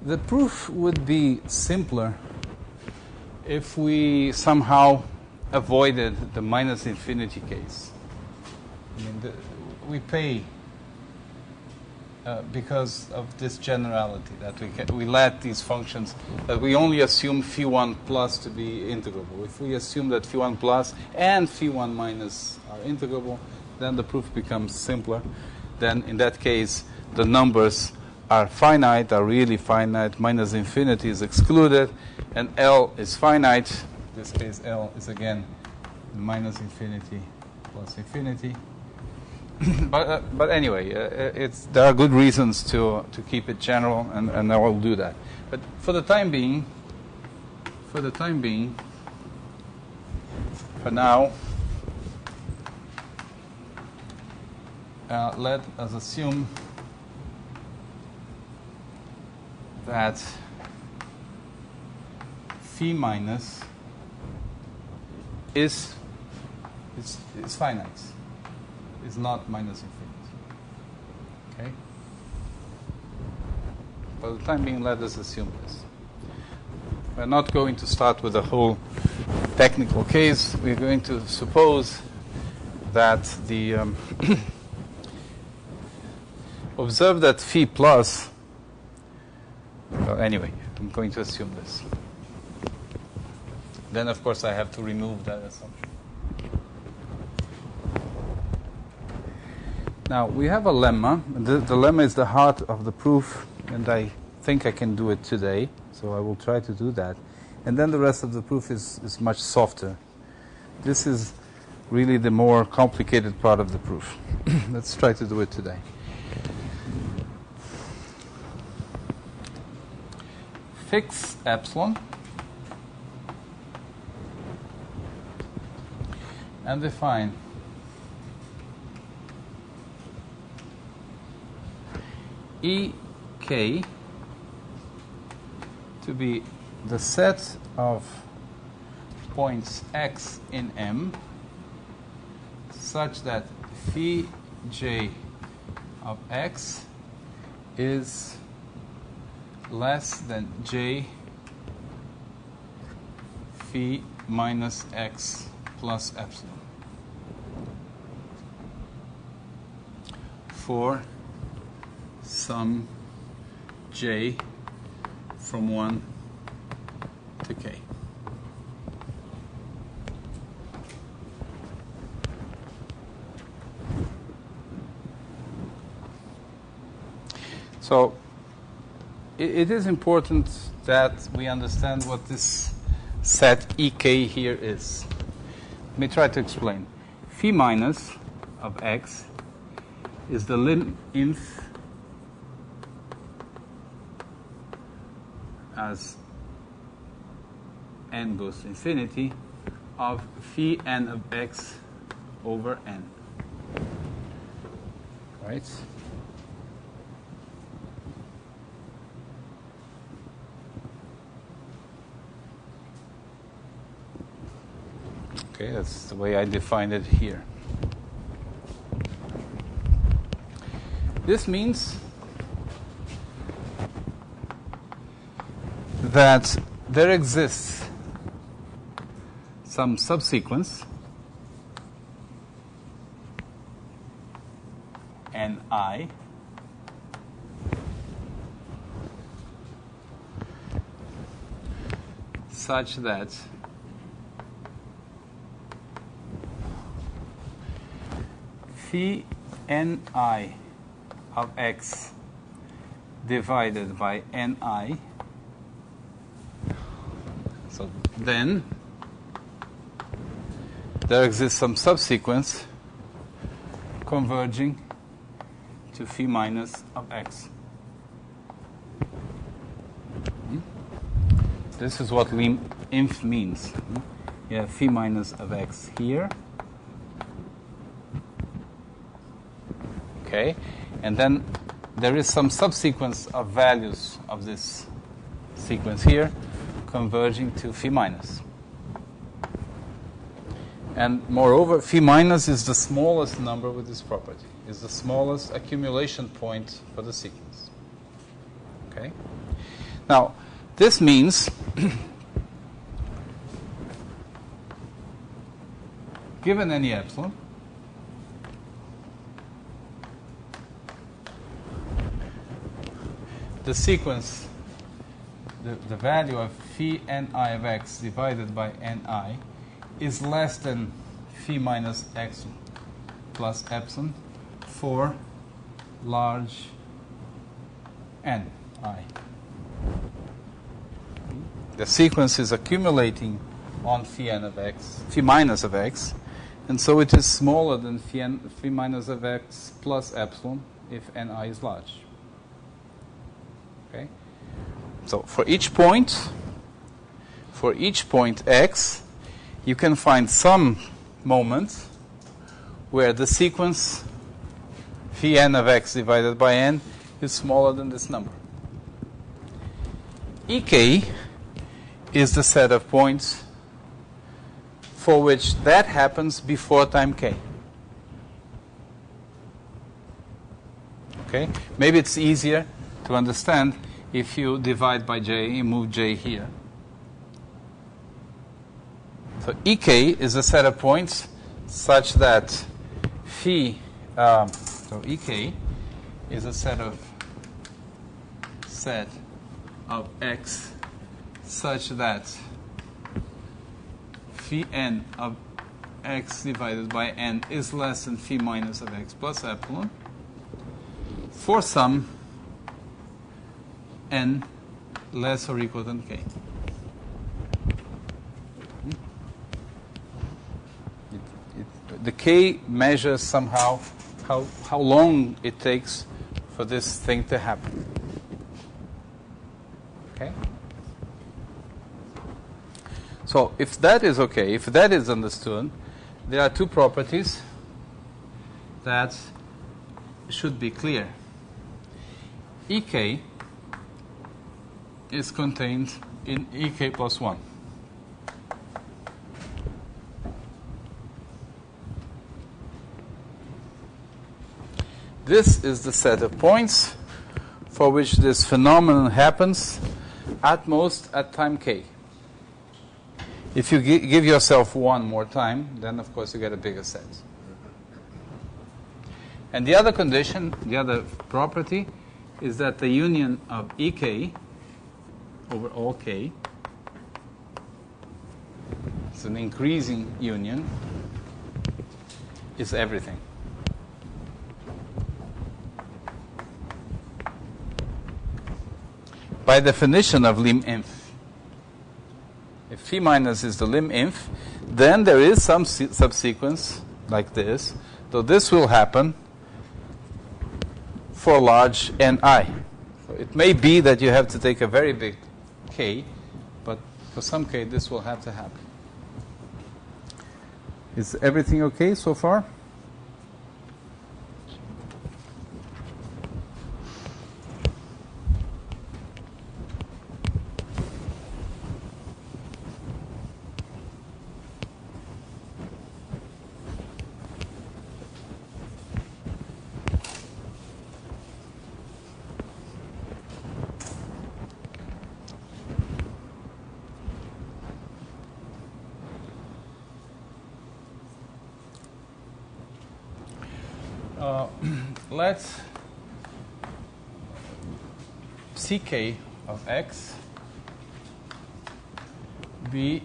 The proof would be simpler if we somehow avoided the minus infinity case. I mean, we pay because of this generality that we let these functions, that we only assume phi1 plus to be integrable. If we assume that phi1 plus and phi1 minus are integrable, then the proof becomes simpler. Then in that case, the numbers are finite, are really finite, minus infinity is excluded, and L is finite. In this case, L is again minus infinity plus infinity. But anyway, there are good reasons to keep it general, and I will do that. But for the time being, for now, let us assume that phi minus is finite. Is not minus infinity. Okay? For the time being, let us assume this. We're not going to start with a whole technical case. We're going to suppose that the observe that phi plus. Well, anyway, I'm going to assume this. Then, of course, I have to remove that assumption. Now, we have a lemma. The lemma is the heart of the proof, and I think I can do it today, so I will try to do that. And then the rest of the proof is much softer. This is really the more complicated part of the proof. Let's try to do it today. Fix epsilon and define EK to be the set of points x in M such that phi j of x is less than j phi minus x plus epsilon for some j from 1 to k. So it is important that we understand what this set EK here is. Let me try to explain. Phi minus of x is the lim inf as n goes to infinity of phi n of x over n. Right? Okay, that's the way I defined it here. This means that there exists some subsequence Ni such that phi Ni of x divided by Ni, so then there exists some subsequence converging to phi minus of x. This is what lim inf means. You have phi minus of x here. Okay, and then there is some subsequence of values of this sequence here converging to phi minus. And moreover, phi minus is the smallest number with this property, is the smallest accumulation point for the sequence. Okay? Now, this means given any epsilon, the sequence, the value of phi ni of x divided by ni is less than phi minus x plus epsilon for large n I. The sequence is accumulating on phi n of x, phi minus of x, and so it is smaller than phi minus of x plus epsilon if ni is large. Okay? So for each point x, you can find some moment where the sequence phi n of x divided by n is smaller than this number. Ek is the set of points for which that happens before time k. Okay? Maybe it's easier to understand if you divide by j, you move j here. So Ek is a set of points such that phi, so Ek is a set of x such that phi n of x divided by n is less than phi minus of x plus epsilon for some n less or equal than k. The k measures somehow how long it takes for this thing to happen. Okay? So if that is okay, if that is understood, there are two properties that should be clear. Ek is contained in Ek plus 1. This is the set of points for which this phenomenon happens at most at time k. If you give yourself one more time, then of course you get a bigger set. And the other condition, the other property, is that the union of Ek over all k, it's an increasing union, is everything. By definition of lim inf, if phi minus is the lim inf, then there is some subsequence like this, though this will happen for large ni. So it may be that you have to take a very big k, but For some k, this will have to happen. Is everything okay so far? Let ck of x be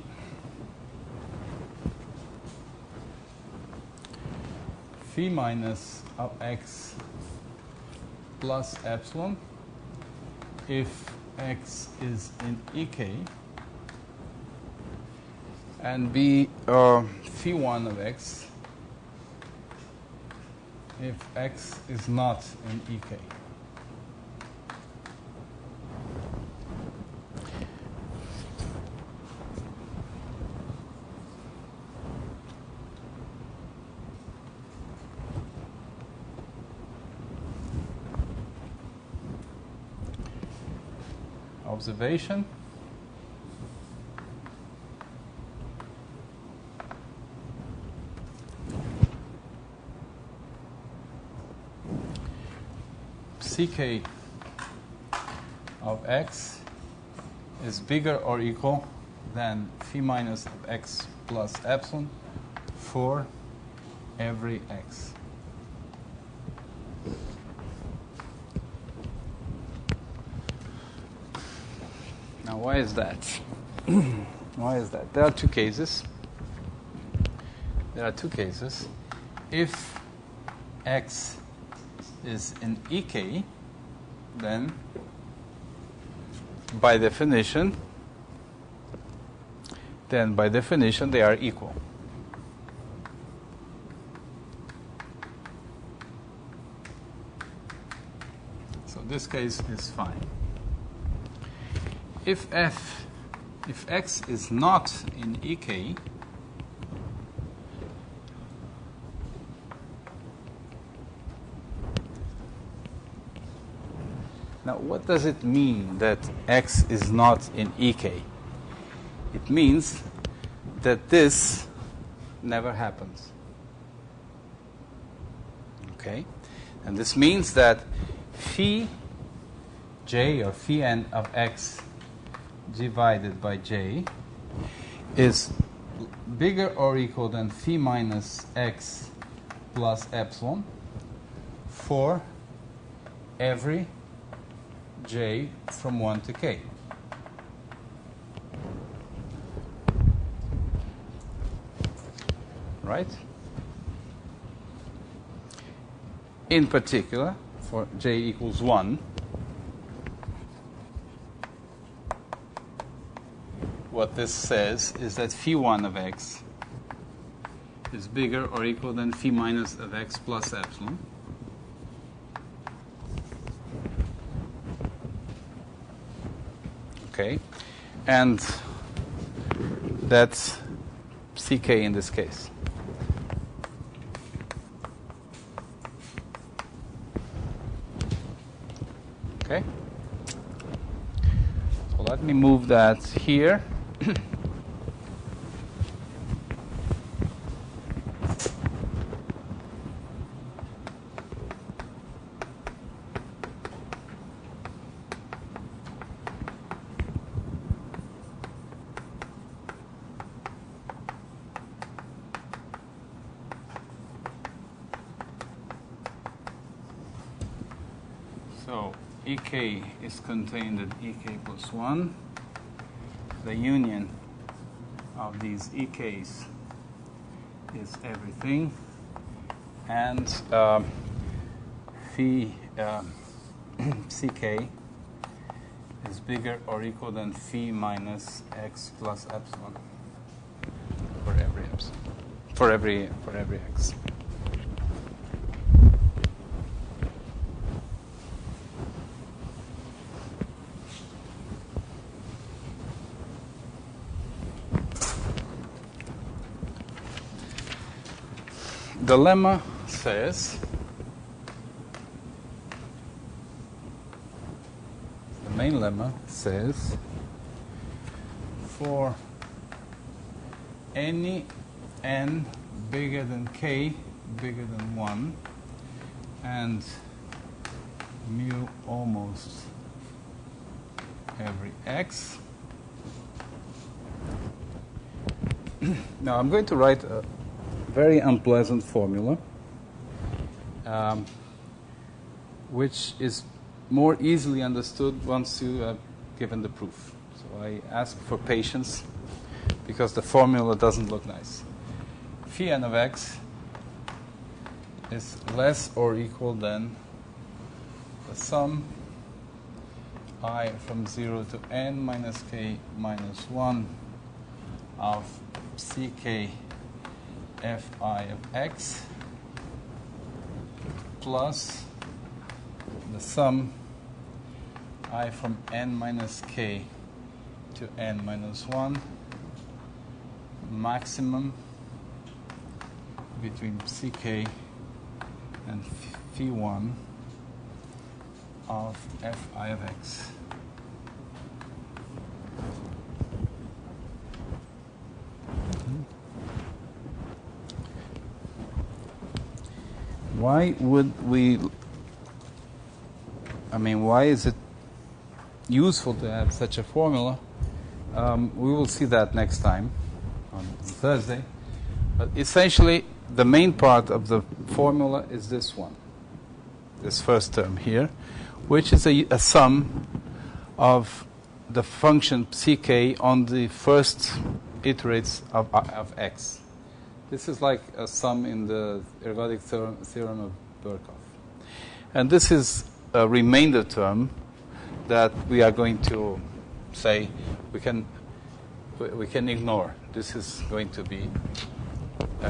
phi minus of x plus epsilon if x is in ek, and be phi 1 of x if x is not in ek. Observation. Ck of x is bigger or equal than phi minus of x plus epsilon for every x. Now, why is that? Why is that? There are two cases. If x is in ek, then by definition they are equal. So this case is fine. If x is not in ek, now what does it mean that x is not in ek? It means that this never happens. Okay? And this means that phi j or phi n of x divided by j is bigger or equal than phi minus x plus epsilon for every j from 1 to k. Right? In particular, for j equals 1, what this says is that phi 1 of x is bigger or equal than phi minus of x plus epsilon. Okay, and that's ck in this case. Okay, so let me move that here. So ek is contained at ek plus 1. The union of these ek's is everything. And phi ck is bigger or equal than phi minus x plus epsilon for every epsilon, for every x. the lemma says the main lemma says for any n bigger than k bigger than 1 and mu almost every x. Now I'm going to write a very unpleasant formula which is more easily understood once you have given the proof. So I ask for patience because the formula doesn't look nice. Phi n of x is less or equal than the sum I from 0 to n minus k minus 1 of ck fi of x plus the sum I from n minus k to n minus 1 maximum between ck and phi1 of fi of x. Why would we, why is it useful to have such a formula? We will see that next time on Thursday. But essentially, the main part of the formula is this one, this first term here, which is a sum of the function ck on the first iterates of x. This is like a sum in the ergodic theorem of Birkhoff. And this is a remainder term that we are going to say we can ignore. This is going to be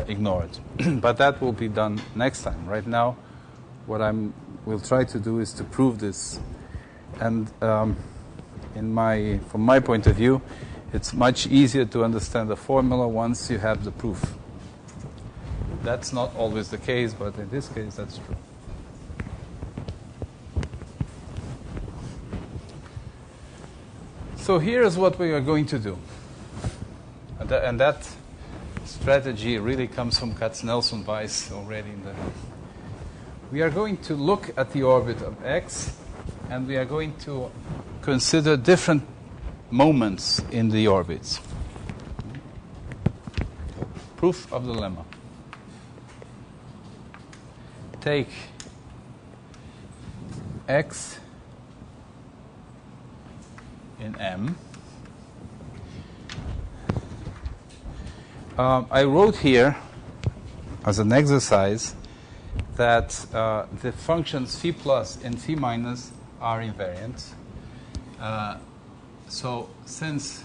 ignored. But that will be done next time. Right now, what we'll try to do is to prove this. And from my point of view, it's much easier to understand the formula once you have the proof. That's not always the case, but in this case, that's true. So here's what we are going to do. And that strategy really comes from Katz-Nelson-Weiss already. We are going to look at the orbit of x, and we are going to consider different moments in the orbits. Proof of the lemma. Take x in M. I wrote here as an exercise that the functions phi plus and phi minus are invariant. So since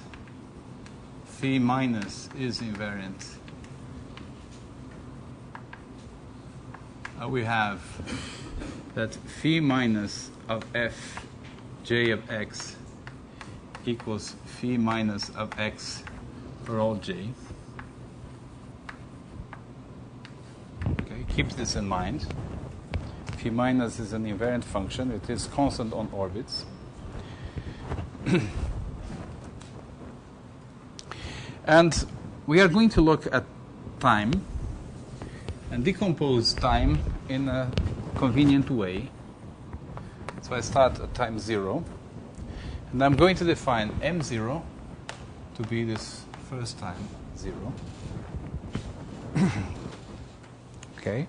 phi minus is invariant, we have that phi minus of f j of x equals phi minus of x for all j. Okay, keep this in mind. Phi minus is an invariant function. It is constant on orbits. And we are going to look at time and decompose time in a convenient way. So I start at time 0. And I'm going to define m0 to be this first time 0. Okay.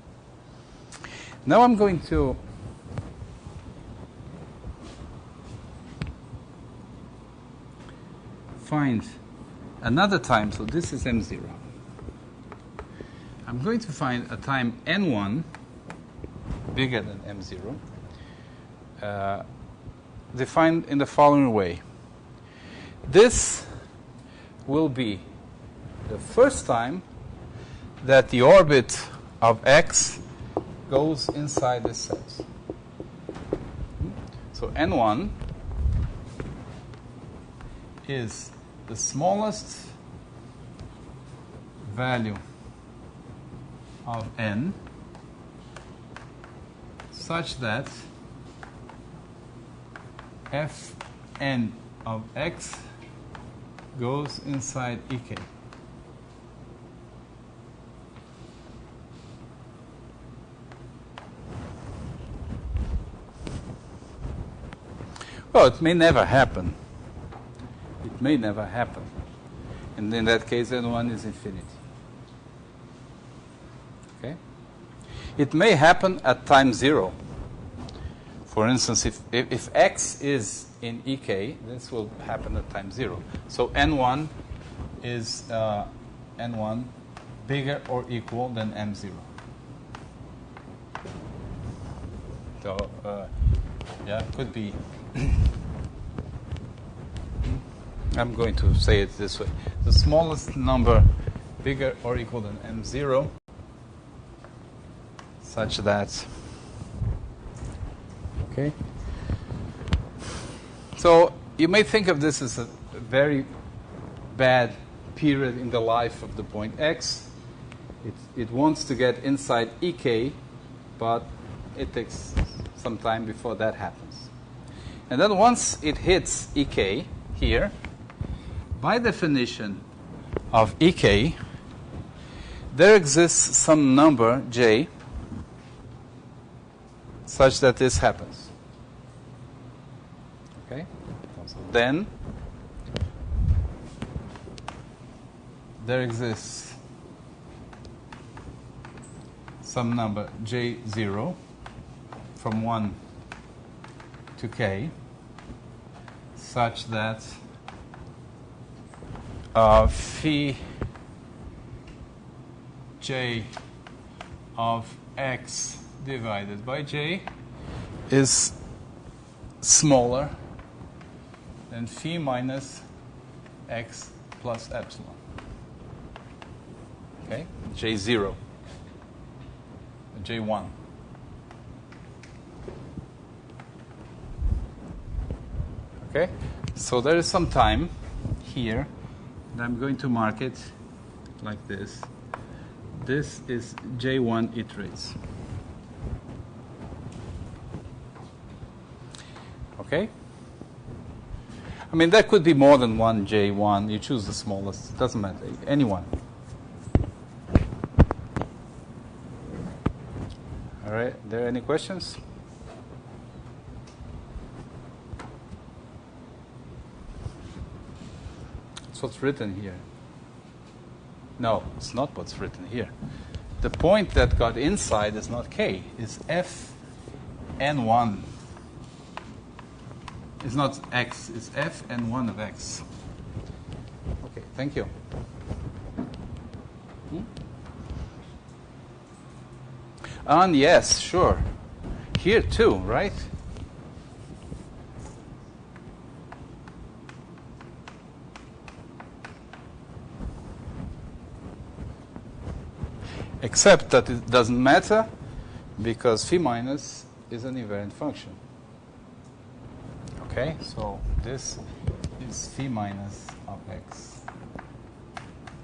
Now I'm going to find another time. So this is m0. I'm going to find a time n1 bigger than m0, defined in the following way. This will be the first time that the orbit of x goes inside this set. So n1 is the smallest value of n such that Fn of x goes inside Ek. Well, it may never happen. It may never happen. And in that case, n1 is infinity. Okay? It may happen at time 0. For instance, if x is in Ek, this will happen at time 0. So n1 is n1 bigger or equal than m0. So, yeah, could be. I'm going to say it this way. The smallest number bigger or equal than m0 such that, okay? So you may think of this as a very bad period in the life of the point x. It wants to get inside Ek, but it takes some time before that happens. And then once it hits Ek here, by definition of Ek, there exists some number j such that this happens. Okay? So then there exists some number j0 from 1 to k such that phi j of x divided by j is smaller than phi minus x plus epsilon. Okay? j0, j1. Okay? So there is some time here, and I'm going to mark it like this. This is j1 iterates. Okay? I mean, there could be more than one j1. You choose the smallest. It doesn't matter. Any one. All right. Are there any questions? That's what's written here. No, it's not what's written here. The point that got inside is not k. It's f n1. It's not x. It's f n1 of x. Okay, thank you. And yes, sure. Here too, right? Except that it doesn't matter because phi minus is an invariant function. Okay, so this is phi minus of x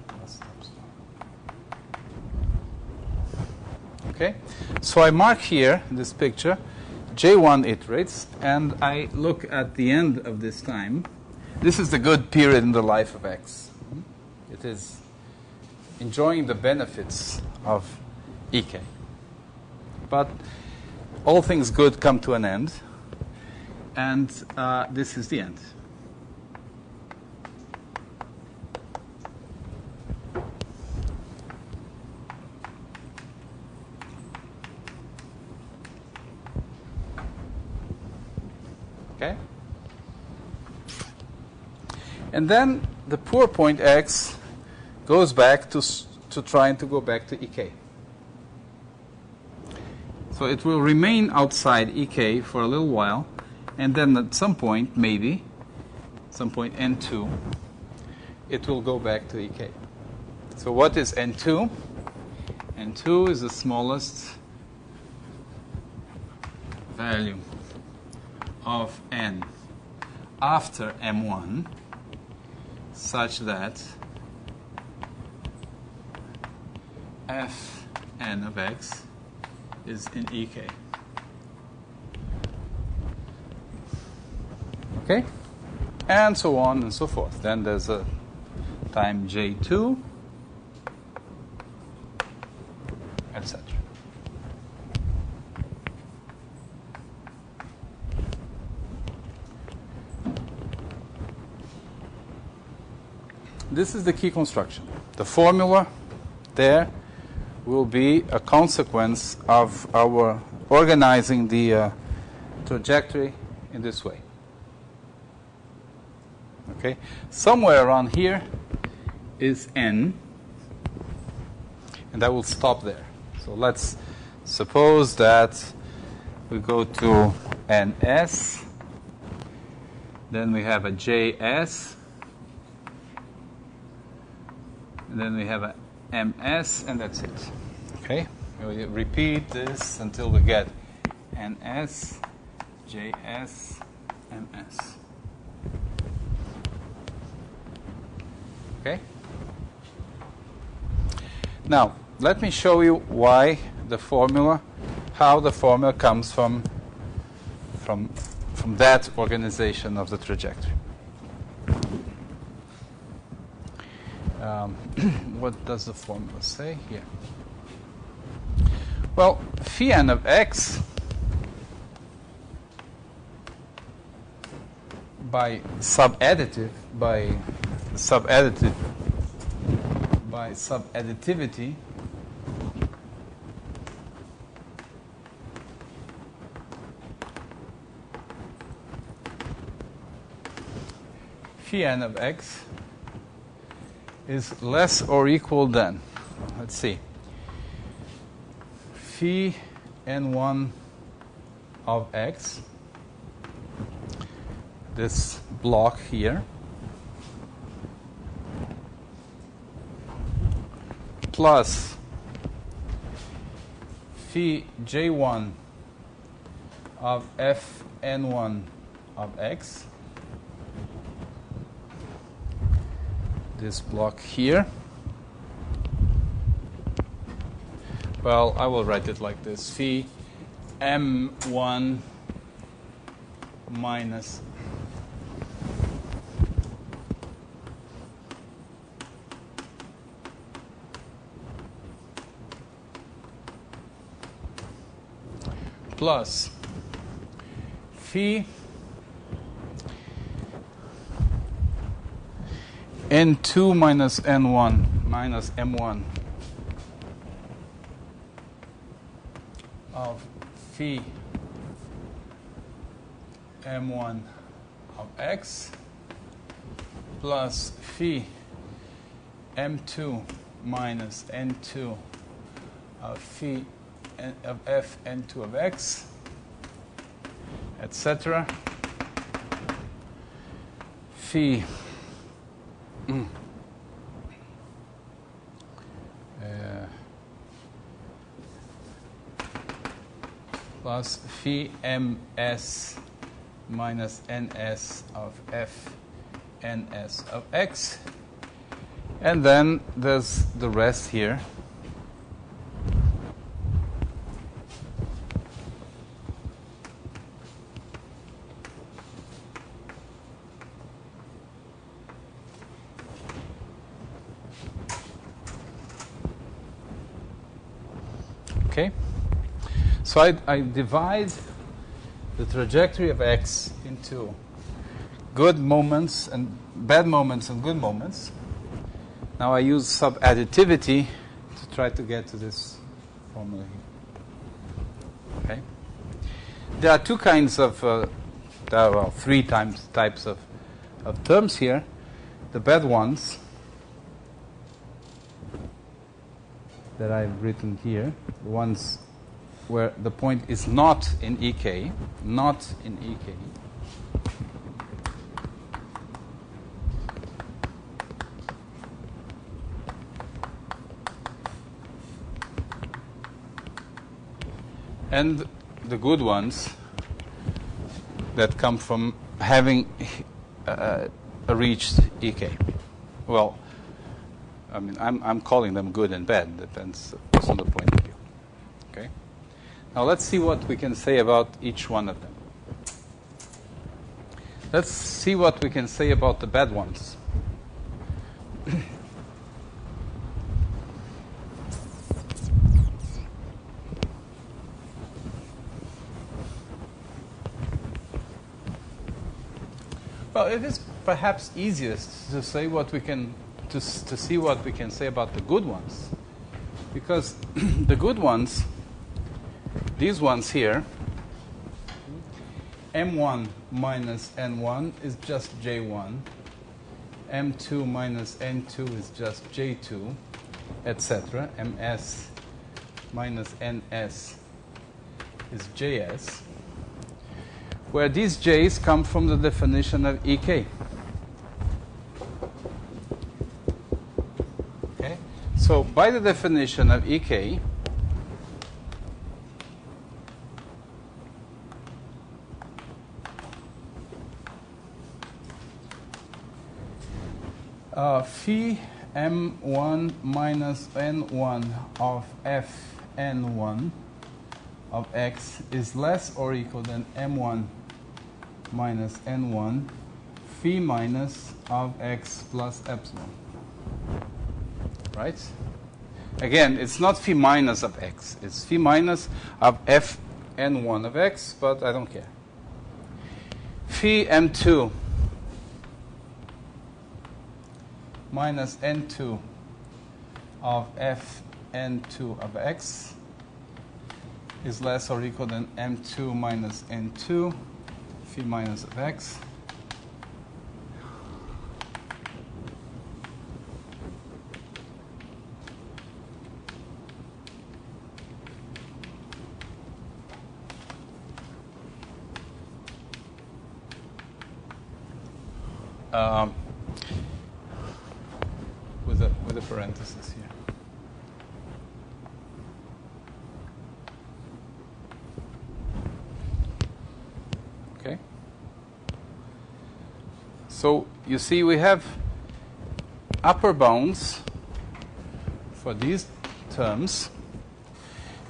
plus epsilon. Okay, so I mark here in this picture j1 iterates, and I look at the end of this time. This is the good period in the life of x. It is enjoying the benefits of Ek. But all things good come to an end, and this is the end. Okay? And then the poor point x goes back to trying to go back to Ek. So it will remain outside Ek for a little while, and then at some point, maybe, some point n2, it will go back to Ek. So what is n2? N2 is the smallest value of n after m1 such that f n of x is in ek. Okay? And so on and so forth. Then there's a time j2, etc. This is the key construction. The formula there will be a consequence of our organizing the trajectory in this way. Okay? Somewhere around here is n, and I will stop there. So let's suppose that we go to ns, then we have a js, and then we have a ms, and that's it. Okay? We repeat this until we get ns, js, ms. Okay? Now, let me show you why the formula, how the formula comes from that organization of the trajectory. What does the formula say here? Well, phi n of x by subadditivity phi n of x is less or equal than, let's see, phi n1 of x, this block here, plus phi j1 of f n1 of x, this block here. Well, I will write it like this: phi m1 minus plus phi n2 minus n1 minus m1 of phi m1 of x plus phi m2 minus n2 of phi of f n2 of x, etc. Phi plus phi ms minus ns of f ns of x, and then there's the rest here. Okay, so I divide the trajectory of x into good moments and bad moments and good moments. Now I use subadditivity to try to get to this formula here. Okay, there are two kinds of, three types of terms here. The bad ones that I've written here, the ones where the point is not in ek, not in ek. And the good ones that come from having reached ek. Well, I mean, I'm calling them good and bad. Depends on the point of view. Okay. Now let's see what we can say about each one of them. Let's see what we can say about the bad ones. Well, it is perhaps easiest to say what we can to see what we can say about the good ones, because the good ones, these ones here, m1 minus n1 is just j1, m2 minus n2 is just j2, etc. ms minus ns is js, where these j's come from the definition of ek. Okay? So by the definition of ek, phi m1 minus n1 of f n1 of x is less or equal than m1 minus n1 phi minus of x plus epsilon. Right? Again, it's not phi minus of x. It's phi minus of f n1 of x, but I don't care. Phi m2 minus n2 of f n2 of x is less or equal than m2 minus n2 phi minus of x. With a parenthesis here. Okay. So you see we have upper bounds for these terms,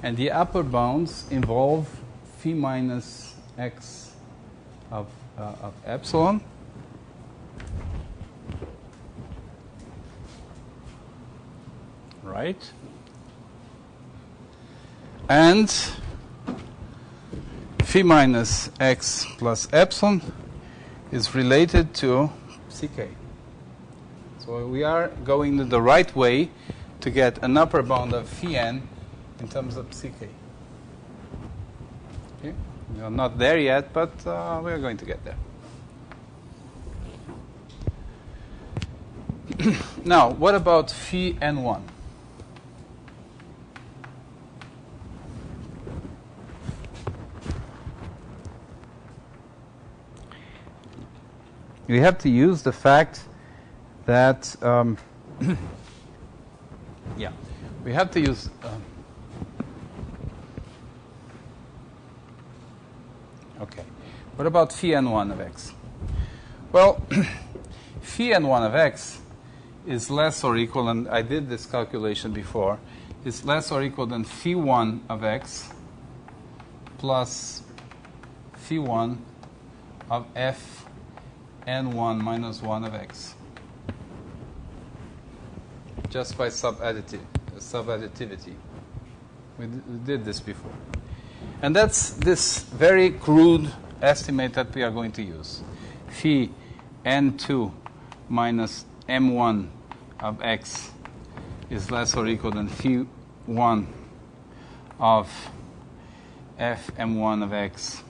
and the upper bounds involve phi minus x of epsilon. Right? And phi minus x plus epsilon is related to ck. So we are going the right way to get an upper bound of phi n in terms of ck. Okay? We are not there yet, but we are going to get there. Now, what about phi n1? We have to use the fact that, yeah, we have to use, okay, what about phi n1 of x? Well, phi n1 of x is less or equal, and I did this calculation before, is less or equal than phi 1 of x plus phi 1 of f n1 minus 1 of x, just by subadditivity. We did this before. And that's this very crude estimate that we are going to use. Phi n2 minus m1 of x is less or equal than phi 1 of f m1 of x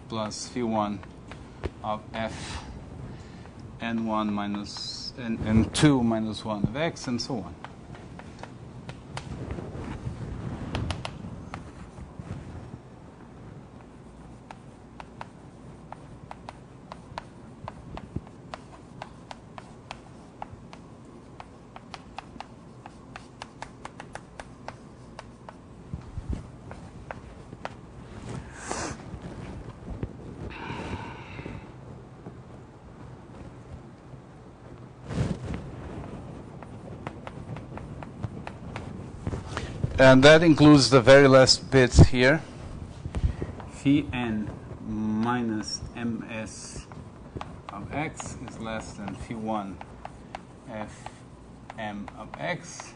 plus phi 1 of f n1 minus n2 minus 1 of x, and so on. And that includes the very last bit here. Phi n minus ms of x is less than phi 1 f m of x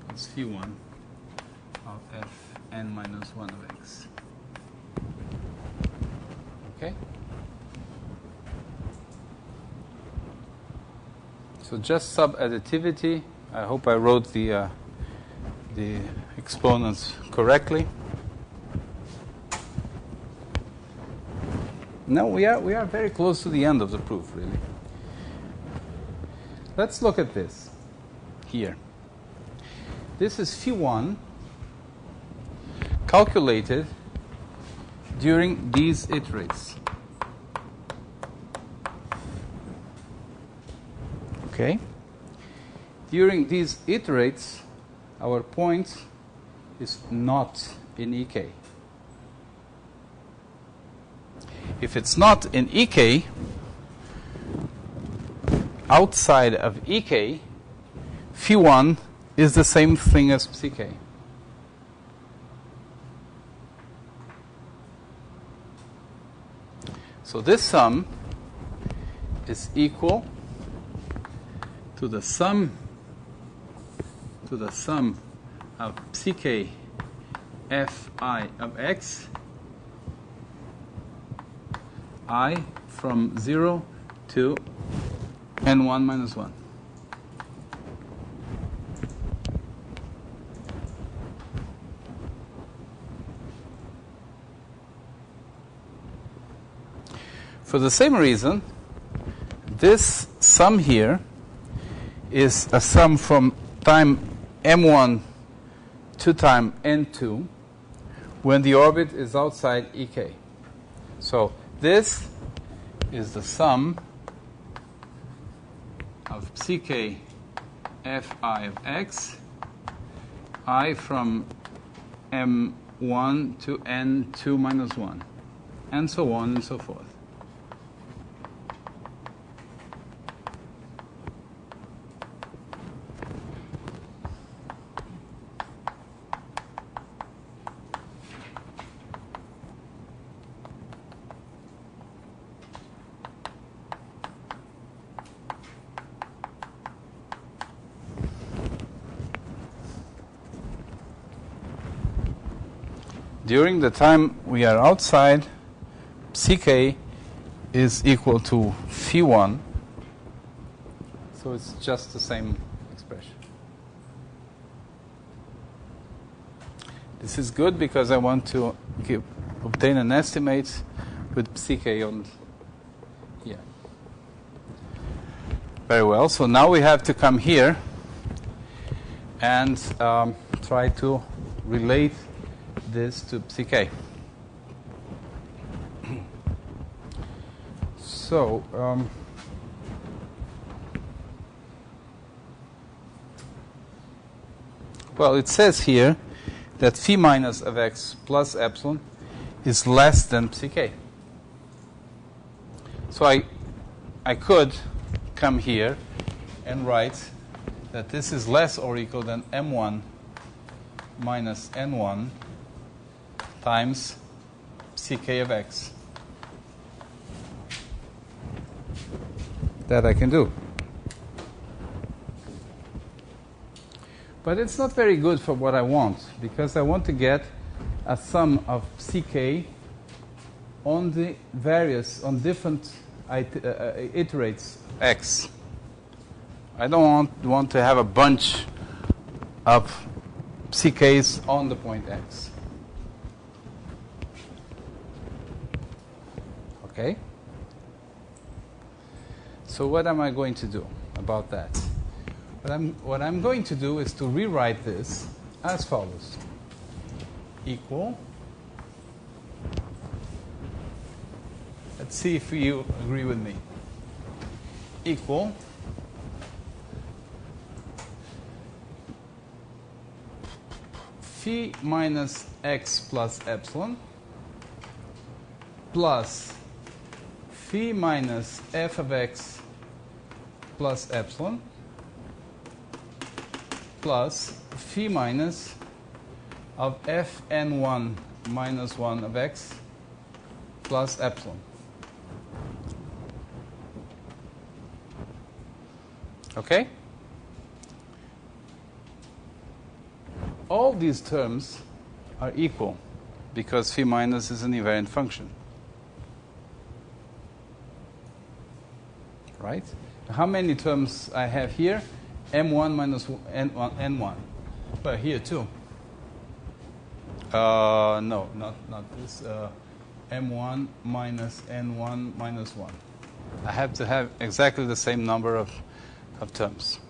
plus phi 1 of f n minus 1 of x. Okay? So just sub-additivity. I hope I wrote the exponents correctly. No, we are very close to the end of the proof, really. Let's look at this here. This is phi 1 calculated during these iterates. Okay? During these iterates, our point is not in EK. If it's not in EK, outside of EK, phi 1 is the same thing as psi k. So this sum is equal to the sum of psi k fi of x I from 0 to n1 minus 1. For the same reason, this sum here is a sum from time m1 to time n2 when the orbit is outside EK. So this is the sum of psi k fi of x I from m1 to n2 minus 1, and so on and so forth. During the time we are outside, psi k is equal to phi 1. So it's just the same expression. This is good because I want to obtain an estimate with psi k on here. Very well. So now we have to come here and try to relate this to psi k. So well, it says here that phi minus of x plus epsilon is less than psi k. So I could come here and write that this is less or equal than m1 minus n1 times psi k of x. That I can do. But it's not very good for what I want, because I want to get a sum of psi k on the different iterates x. I don't want to have a bunch of psi k's on the point x. Okay? So what am I going to do about that? What I'm going to do is to rewrite this as follows. Equal. Let's see if you agree with me. Equal. Phi minus x plus epsilon plus phi minus f of x plus epsilon plus phi minus of fn1 minus 1 of x plus epsilon. Okay? All these terms are equal because phi minus is an invariant function. Right? How many terms I have here? M1 minus N1. But here too. No, not this. M1 minus N1 minus 1. I have to have exactly the same number of terms.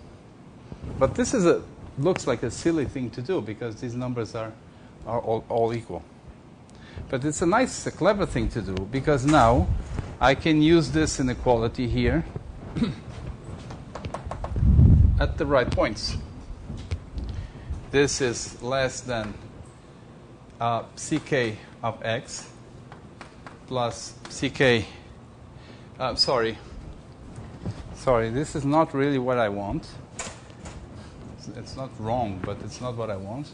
But this is looks like a silly thing to do because these numbers are all equal. But it's a clever thing to do because now I can use this inequality here at the right points. This is less than ck of x plus ck. Sorry, this is not really what I want. It's not wrong, but it's not what I want.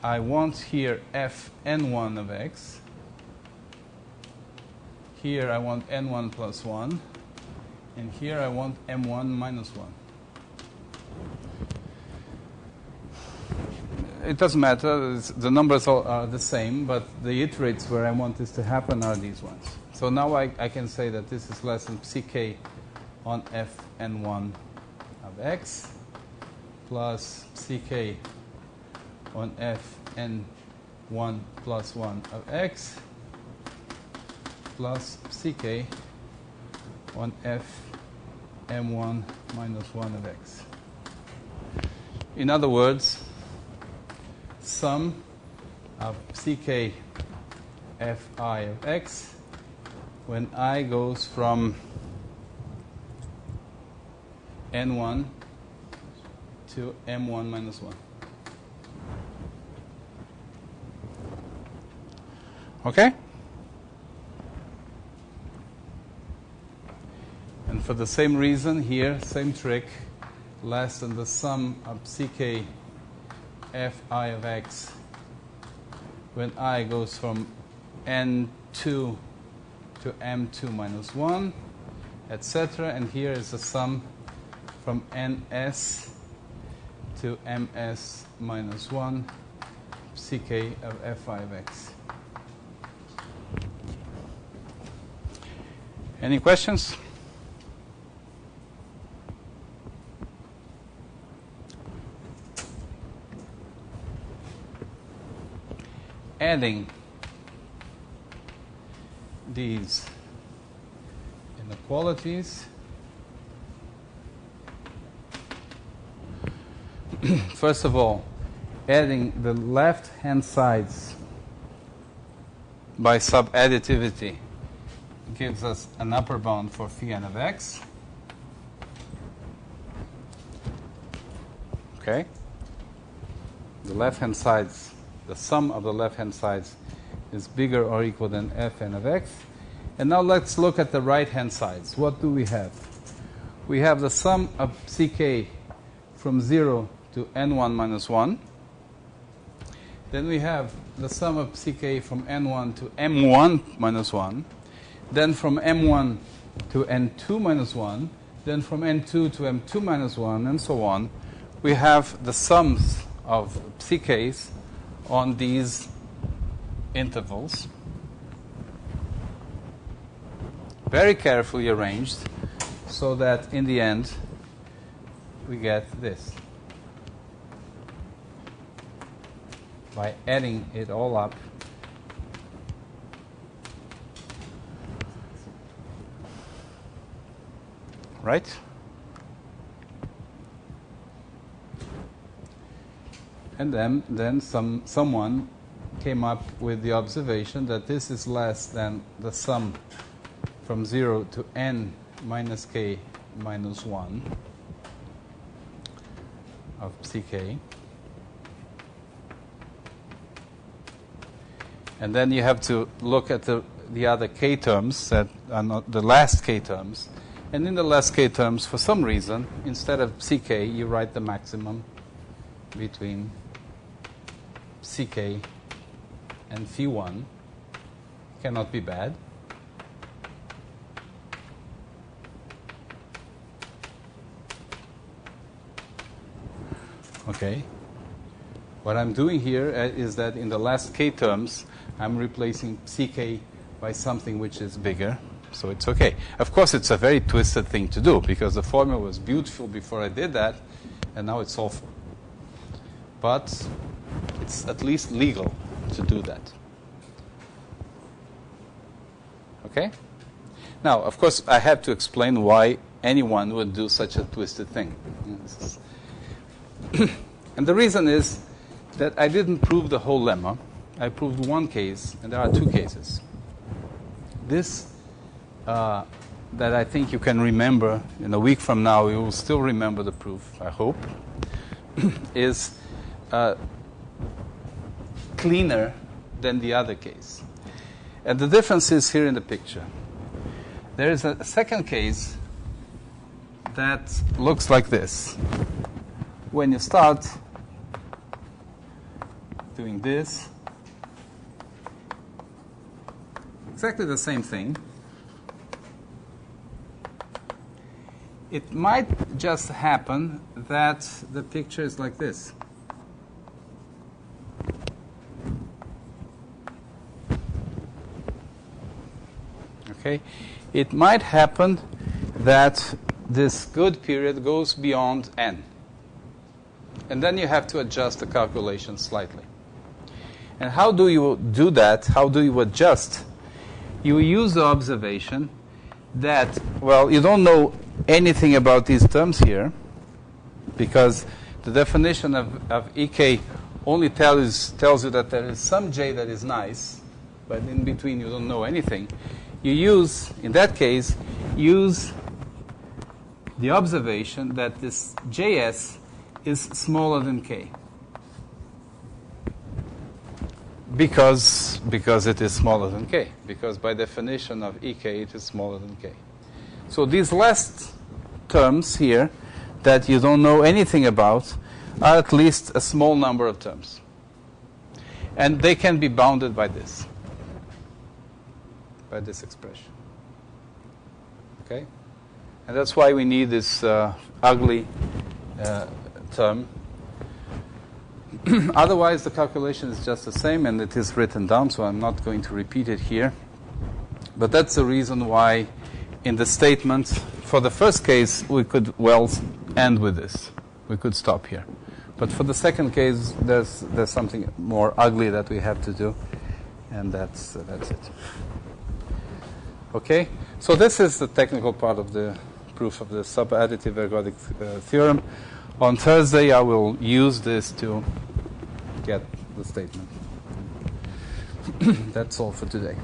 I want here fn1 of x. Here I want n1 plus 1. And here I want m1 minus 1. It doesn't matter. The numbers are the same, but the iterates where I want this to happen are these ones. So now I can say that this is less than ck on fn1 of x plus ck on fn1 plus 1 of x plus ck on fm1 minus 1 of x. In other words, sum of ck fi of x when I goes from n1 to m1 minus 1. Okay? And for the same reason here, same trick, less than the sum of ck fi of x when I goes from n2 to m2 minus 1, etc. And here is the sum from ns to ms minus 1 ck of fi of x. Any questions? Adding these inequalities, first of all, adding the left-hand sides by subadditivity gives us an upper bound for phi n of x. Okay? The left-hand sides, the sum of the left-hand sides is bigger or equal than fn of x. And now let's look at the right-hand sides. What do we have? We have the sum of ck from 0 to n1 minus 1. Then we have the sum of ck from n1 to m1 minus 1. Then from m1 to n2 minus 1. Then from n2 to m2 minus 1, and so on. We have the sums of ck's on these intervals, very carefully arranged, so that in the end we get this. By adding it all up, right? And then someone came up with the observation that this is less than the sum from 0 to n minus k minus 1 of ck. And then you have to look at the other k terms that are not the last k terms. And in the last k terms, for some reason, instead of ck, you write the maximum between ck and phi1 cannot be bad. Okay. What I'm doing here is that in the last k terms, I'm replacing ck by something which is bigger, so it's okay. Of course, it's a very twisted thing to do, because the formula was beautiful before I did that, and now it's awful. But it's at least legal to do that. Okay? Now, of course, I have to explain why anyone would do such a twisted thing. And the reason is that I didn't prove the whole lemma. I proved one case, and there are two cases. This, that I think you can remember in a week from now, you will still remember the proof, I hope, is cleaner than the other case. And the difference is here in the picture. There is a second case that looks like this. When you start doing this, exactly the same thing. It might just happen that the picture is like this. Okay? It might happen that this good period goes beyond n. And then you have to adjust the calculation slightly. And how do you do that? How do you adjust? You use the observation that, well, you don't know anything about these terms here, because the definition of EK only tells you that there is some J that is nice, but in between you don't know anything. You use, in that case, use the observation that this JS is smaller than K. Because it is smaller than K. Because by definition of EK, it is smaller than K. So these last terms here that you don't know anything about are at least a small number of terms. And they can be bounded by this expression. Okay? And that's why we need this ugly term. Otherwise, the calculation is just the same, and it is written down, so I'm not going to repeat it here. But that's the reason why in the statement, for the first case, we could well end with this. We could stop here. But for the second case, there's something more ugly that we have to do, and that's it. Okay? So this is the technical part of the proof of the subadditive ergodic theorem. On Thursday, I will use this to get the statement. That's all for today.